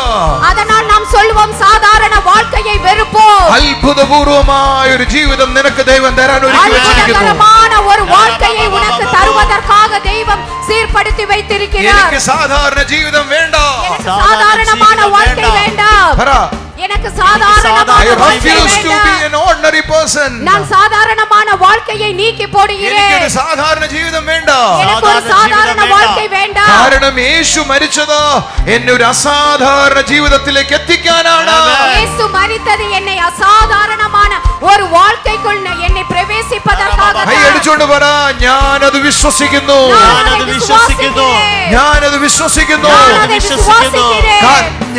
அதனால் நாம் சொல்வோம் சாதாரண வாழ்க்கையை வெறுப்போம். അത്ഭുതപൂർവമായ ഒരു ജീവിതം നിനക്ക് ദൈവം തരാൻ ഒരുക്കി വെച്ചിരിക്കുന്നു. அற்புதகரமான ஒரு வாழ்க்கையை உனக்கு தருவதற்காக தெய்வம் சீர்படுத்தி வைத்திருக்கிறார். എനിക്ക് സാധാരണ ജീവിതം വേണ്ട. எனக்கு சாதாரணமான வாழ்க்கை வேண்டாம். പറ, எனக்கு சாதாரணமான I வாழ்க்கை refuse to be வேண்டாம். an ordinary person. நான் சாதாரணமான வாழ்க்கையை நீக்கி போடுகிறேன். എനിക്കൊരു സാധാരണ ജീവിതം വേണ്ട. எனக்கு ஒரு சாதாரண வாழ்க்கை வேண்டாம். കാരണം യേശു മരിച്ചത് എന്നെ ഒരു അസാധാരണ ജീവിതത്തിലേക്ക് എത്തിക്കാനാണ്. இயேசு மரித்தது என்னை அசாதாரணமான ஒரு வாழ்க்கைக்குள் என்னை பிரவேசிப்பதற்காக. കൈ അടിച്ചുകൊണ്ട് പറ, ഞാനത് വിശ്വസിക്കുന്നു. ഞാനത് വിശ്വസിക്കുന്നു. ഞാനത് വിശ്വസിക്കുന്നു.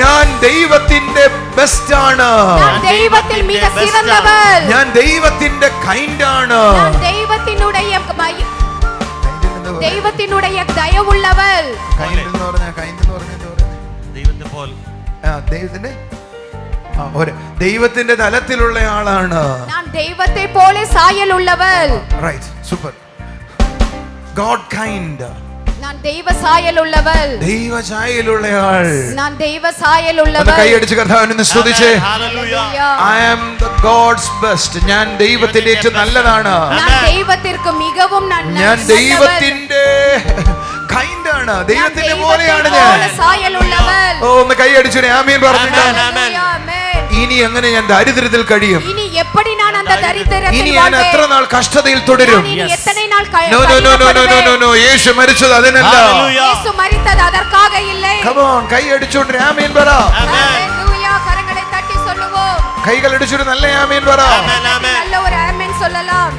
ഞാൻ ദൈവത്തിന്റെ ബെസ്റ്റ് ആണ്. நான் தெய்வத்தில் மிக சிறந்தவள். ഞാൻ ദൈവത്തിന്റെ കൈൻഡ് ആണ്. நான் தெய்வத்தினுடைய தயவுள்ளவள். കൈൻഡ് എന്ന് പറഞ്ഞാൽ ദൈവത്തിന്റെ തലത്തിലുള്ള ആളാണ്. நான் தெய்வத்தை போல சாயல் உள்ளவள். Right, super. God kind. நான் தெய்வ சாயல் உள்ளவள். ദൈവ ചായയിലുള്ളയാൾ. நான் தெய்வ சாயல் അത് உள்ளவள். കൈയടിച്ച് കർത്താവിനെ സ്തുതിച്ചേ. Hallelujah. I am the God's best. ഞാൻ ദൈവത്തിന്റെ ഏറ്റവും നല്ലതാണ്. நான் தெய்வத்திற்கு மிகவும் ഞാൻ ദൈവത്തിന്റെ കൈൻഡ് ആണ്. ദൈവത്തിന്റെ പോലെയാണ് ഞാൻ. சாயல் உள்ளவள். ഓ, ഒന്ന് കൈയടിച്ചു ആമേൻ പറഞ്ഞിട്ട്. Hallelujah. Amen. ഇനി എങ്ങനെ ഞാൻ ദരിദ്രത്തിൽ കഴിയും? இனி எப்படி நான் அந்த தரித்திரத்தில் ഇനി ഞാൻ എത്ര வாழ்வேன்? നാൾ കഷ്ടതയിൽ തുടരും? நான் இனி எத்தனை நாள் No, no, no, no, no, no, no, no. യേശു മരിച്ചത് അതിനല്ല. இயேசு மரித்தது அதற்காக இல்லை. Come on, കൈ അടിച്ചുകൊണ്ട് ആമേൻ പറ. Hallelujah. கரங்களை தட்டி சொல்லுவோம். കൈകൾ അടിച്ചുകൊണ്ട് നല്ല ആമേൻ പറ. நல்ல ஒரு ஆமென் சொல்லலாம்.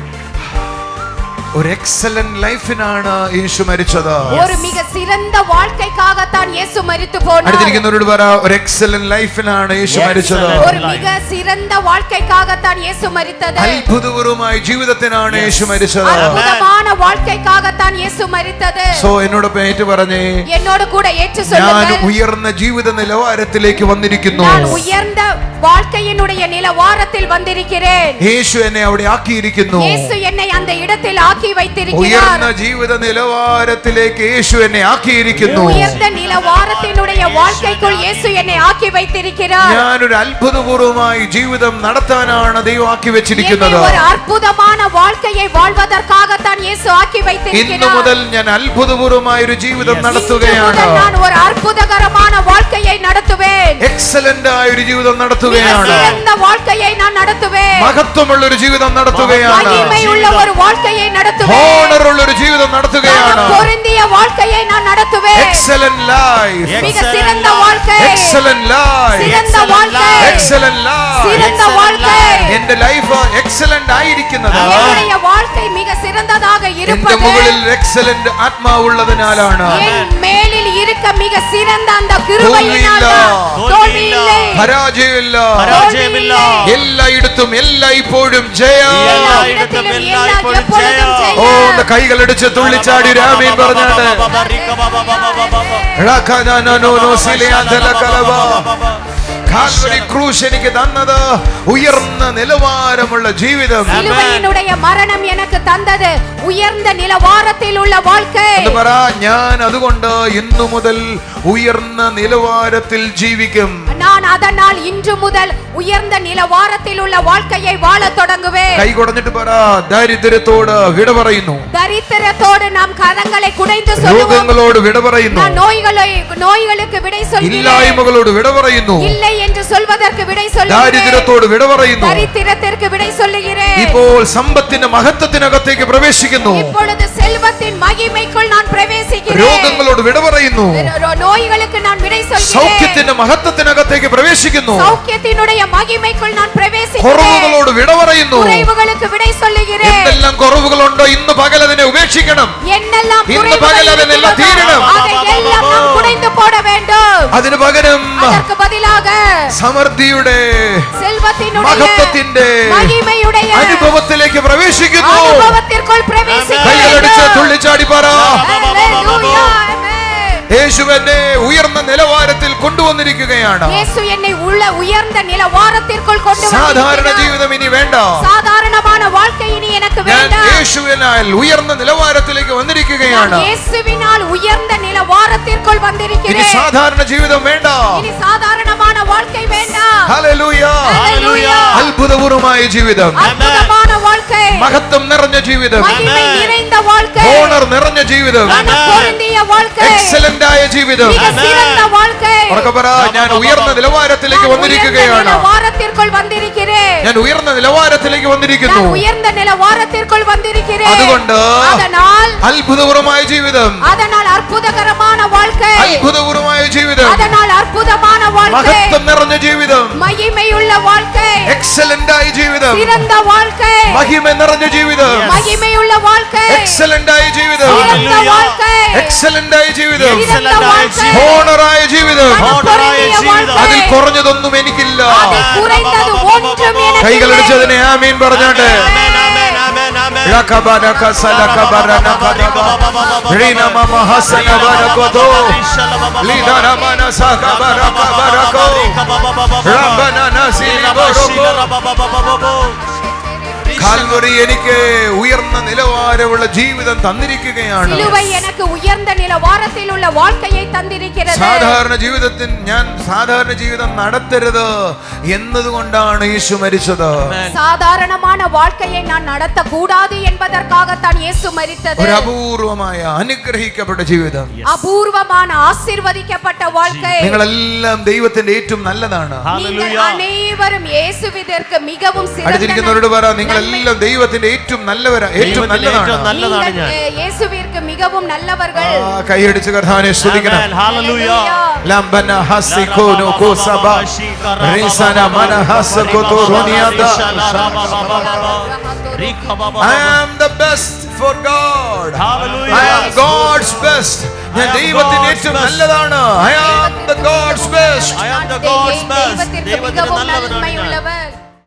ഒരു എക്സലന്റ് ലൈഫിനാണ് യേശു മരിച്ചത്. ஒரு மிக சிறந்த வாழ்க்கைக்காகத்தான் இயேசு மரித்து போனார். അടുത്തിരിക്കുന്നവരോട് പറ, ഒരു എക്സലന്റ് ലൈഫിനാണ് യേശു മരിച്ചത്. ஒரு மிக சிறந்த வாழ்க்கைக்காகத்தான் இயேசு மரித்தது. അത്ഭുതകരമായ ജീവിതത്തിനാണ് യേശു മരിച്ചത്. அற்புதமான வாழ்க்கைக்காகத்தான் இயேசு மரித்தது. സോ എന്നോടൊപ്പം ഏറ്റു പറഞ്ഞേ, என்னோடு கூட ஏற்று ഞാൻ சொல்லுங்கள், ഉയർന്ന ജീവിത നിലവാരത്തിലേക്ക് വന്നിരിക്കുന്നു. நான் உயர்ந்த வாழ்க்கையினுடைய நிலவாரத்தில் வந்திருக்கிறேன். യേശു എന്നെ അവിടെ ആക്കിയിരിക്കുന്നു. இயேசு என்னை அந்த இடத்தில் ஆக்கி வைத்திருக்கிறார். ഉയർന്ന ജീവിത നിലവാരത്തിലേക്ക് യേശു എന്നെ ആക്കിയിരിക്കുന്നു. உயர்ந்த நிலவாரத்தினுடைய வாழ்க்கைக்குள் இயேசு என்னை ஆக்கி வைத்திருக்கிறார். ഞാനൊരു അത്ഭുതപൂർവമായ ജീവിതം നടത്താനാണ് ദൈവം ആക്കി വെച്ചിരിക്കുന്നത്. என்னை ஒரு അற்பുതமான வாழ்க்கையை வாழ்வதற்காகத்தான் இயேசு ஆக்கி ഇന്നു வைத்திருக்கிறார். മുതൽ ഞാൻ അത്ഭുതപൂർവമായ ഒരു ജീവിതം இன்று നടത്തുകയാണ്. முதல் நான் ஒரு அற்புதகரமான வாழ்க்கையை நடத்துவேன். എക്സലന്റ് ആയ ഒരു ജീവിതം மிக നടത്തുകയാണ്. சிறந்த வாழ்க்கையை நான் நடத்துவேன். മഹത്വമുള്ള ഒരു ജീവിതം നടത്തുകയാണ്. மகிமையுள்ள ஒரு வாழ்க்கையை நடத்துவேன். ഹോണറുള്ള ഒരു ജീവിതം നടത്തുകയാണ്. பொருந்திய வாழ்க்கையை நான் நடத்துவேன். എക്സലന്റ് ലൈഫ്, மிக சிறந்த வாழ்க்கை, എക്സലന്റ് ലൈഫ്, சிறந்த வாழ்க்கை, എക്സലന്റ് ലൈഫ്. சிறந்த வாழ்க்கை. എന്റെ ലൈഫ് എക്സലന്റ് ആയിരിക്കുന്നത് என்னுடைய வாழ்க்கை மிக சிறந்ததாக എന്റെ இருப்பது മുകളിൽ എക്സലന്റ് ആത്മാവുള്ളതിനാലാണ്. என் மேலில் இருக்க மிக சிறந்த அந்த கிருபையினால்தான். தோல்வி இல்லை, പരാജയമില്ല, പരാജയമില്ല. എല്ലായിടത്തും എല്ലായ്പ്പോഴും ജയം. എല്ലായിടത്തും എല്ലായ്പ്പോഴും ജയം. ഓ, ഒന്ന് കൈകളടിച്ച് തുള്ളിച്ചാടി രാമീൻ പറഞ്ഞാട്ട് കാൽവരി ക്രൂശ് എനിക്ക് തന്നത് ഉയർന്ന നിലവാരമുള്ള ജീവിതം. சிலுவையினுடைய மரணம் எனக்கு தந்தது உயர்ந்த நிலவாரத்தில் உள்ள வாழ்க்கை. എന്ന് പറ, ഞാൻ അതുകൊണ്ട് ഇന്നു മുതൽ ഉയർന്ന നിലവാരത്തിൽ ജീവിക്കും. நான் அதனால் இன்று முதல் உயர்ந்த நிலவாரத்தில் உள்ள வாழ்க்கையை வாழத் தொடங்குவேன். കൈ കുടഞ്ഞിട്ട് പറ, ദാരിദ്ര്യത്തോട് വിട പറയുന്നു. தரித்திரத்தோடு நாம் கரங்களை குடைந்து சொல்லுவோம். രോഗങ്ങളോട് വിട പറയുന്നു. நான் நோய்களுக்கு விடை சொல்கிறேன். ഇല്ലായ്മകളോട് വിട പറയുന്നു. இல்லை என்று சொல்வதற்கு விடை சொல்கிறேன். ദാരിദ്ര്യത്തോട് വിട പറയുന്നു. தரித்திரத்திற்கு விடை சொல்லுகிறேன். ഇപ്പോൾ സമ്പത്തിന്റെ മഹത്വത്തിനകത്തേക്ക് പ്രവേശിക്കുന്നു. இப்பொழுது செல்வத்தின் மகிமைக்குள் நான் பிரவேசிக்கிறேன். രോഗങ്ങളോട് വിട പറയുന്നു. நோய்களுக்கு நான் விடை சொல்கிறேன். സൗഖ്യത്തിന്റെ മഹത്വത്തിനകത്തേക്ക് പ്രവേശിക്കുന്നു. சௌக்கியத்தினுடைய மகிமைக்குள் நான் பிரவேசிக்கிறேன். കുറവുകളോട് വിട പറയുന്നു. குறைவுகளுக்கு விடை சொல்லுகிறேன். എന്തെല്ലാം കുറവുകളുണ്ടോ ഇന്ന് പകൽ അതിനെ ഉപേക്ഷിക്കണം. என்னெல்லாம் ഇന്ന് പകൽ അതിനെല്ലാം തീരണം. அதையெல்லாம் நாம் குடைந்து போட வேண்டும். അതിനു പകരം அதற்கு பதிலாக സമൃദ്ധിയുടെ செல்வத்தினுடைய മഹത്വത്തിന്റെ மகிமையுடைய അനുഭവത്തിലേക്ക് പ്രവേശിക്കുന്നു. அனுபவத்திற்குள் കൈകളടിച്ച് பிரவேசிக்கிறேன். തുള്ളിച്ചാടി പറ, Hallelujah. Amen. യേശു എന്നെ ഉയർന്ന നിലവാരത്തിൽ കൊണ്ടുവന്നിരിക്കുകയാണ്. இயேசு என்னை உயர்ந்த நிலவாரத்திற்குள் கொண்டு സാധാരണ வந்திருக்கிறார். ജീവിതം ഇനി വേണ്ട. சாதாரணமான வாழ்க்கை இனி எனக்கு ഞാൻ வேண்டாம். യേശുവിനാൽ ഉയർന്ന നിലവാരത്തിലേക്ക് വന്നിരിക്കുകയാണ്. நான் இயேசுவினால் உயர்ந்த நிலவாரத்திற்குள் ഇനി வந்திருக்கிறேன். സാധാരണ ജീവിതം വേണ്ട. இனி சாதாரணமான வாழ்க்கை வேண்டாம். ഹല്ലേലൂയ. Hallelujah. അത്ഭുതപൂർവമായ ജീവിതം, அற்புதமான வாழ்க்கை, മഹത്വം നിറഞ്ഞ ജീവിതം, மகிமை நிறைந்த வாழ்க்கை, ഓണർ നിറഞ്ഞ ജീവിതം, மனம் பொருந்திய வாழ்க்கை, എക്സലന്റ് ആയ ജീവിതം. மிக சிறந்த வாழ்க்கை. ഉറക്കെ പറ, ഞാൻ ഉയർന്ന നിലവാരത്തിലേക്ക് நான் உயர்ந்த വന്നിരിക്കുകയാണ്. நிலவாரத்திற்குள் வந்திருக்கிறேன். ഞാൻ ഉയർന്ന നിലവാരത്തിലേക്ക് വന്നിരിക്കുന്നു. நான் உயர்ந்த நிலவாரத்திற்குள் வந்திருக்கிறேன். അതുകൊണ്ട് அதனால் അത്ഭുതപൂർവമായ ജീവിതം, அற்புதகரமான வாழ்க்கை, അത്ഭുതപൂർവമായ ജീവിതം, அதனால் அற்புதமான வாழ்க்கை, മഹത്വം നിറഞ്ഞ ജീവിതം, மகிமையுள்ள வாழ்க்கை, എക്സലന്റ് ആയ ജീവിതം, சிறந்த வாழ்க்கை, മഹിമ നിറഞ്ഞ ജീവിതം, மகிமையுள்ள வாழ்க்கை, എക്സലന്റ് ആയ ജീവിതം, சிறந்த வாழ்க்கை, എക്സലന്റ് ആയ ജീവിതം, சிறந்த வாழ்க்கை, ഹോണറായ ജീവിതം. பொருந்திய வாழ்க்கை. അതിൽ കുറഞ്ഞതൊന്നും എനിക്കില്ല. அதில் குறைந்தது ഒന്നും எனக்கு കൈകളടിച്ചതിനെ ആമീൻ പറഞ്ഞാട്ടെ. കാൽവറി എനിക്ക് ഉയർന്ന നിലവാരമുള്ള ജീവിതം തന്നിരിക്കുകയാണ്. சிலுவை எனக்கு உயர்ந்த நிலவாரத்தில் உள்ள வாழ்க்கையை தந்திருக்கிறது. സാധാരണ ജീവിതത്തിൽ ഞാൻ സാധാരണ ജീവിതം നടത്തരുത് എന്നതുകൊണ്ടാണ് യേശു മരിച്ചത്. சாதாரணமான வாழ்க்கையை நான் நடத்த கூடாது என்பதற்காகத்தான் இயேசு மரித்தது. ഒരു അപൂർവമായ അനുഗ്രഹിക്കപ്പെട്ട ജീവിതം, அபூர்வமான ஆசீர்வதிக்கப்பட்ட வாழ்க்கை. നിങ്ങളെല്ലാം ദൈവത്തിന്റെ ഏറ്റവും നല്ലതാണ്. நீங்கள் அனைவரும் இயேசுவிற்கு மிகவும் சிறந்த അടുത്തിരിക്കുന്നവരോട് പറ, നിങ്ങളെല്ലാം ദൈവത്തിന്റെ ഏറ്റവും നല്ലവരാ, ഏറ്റവും നല്ലതാണ്. നല്ലതാണ് ഞാൻ. இயேசுவிற்கு மிகவும் மிகவும் நல்லவர்கள். കൈയടിച്ച് കർത്താവിനെ സ്തുതിക്കണം. Amen. Hallelujah. ലംബന ഹസികോനോ കോസബ റിസന Mana ഹസകോതോ റോനിയാദ. I am the best for God. Hallelujah. I am God's best. ഞാൻ ദൈവത്തിന് ഏറ്റവും നല്ലതാണ്. I am the God's best. I am the God's best. ദൈവത്തിற்கு மிகவும் நன்மையுள்ளவர்.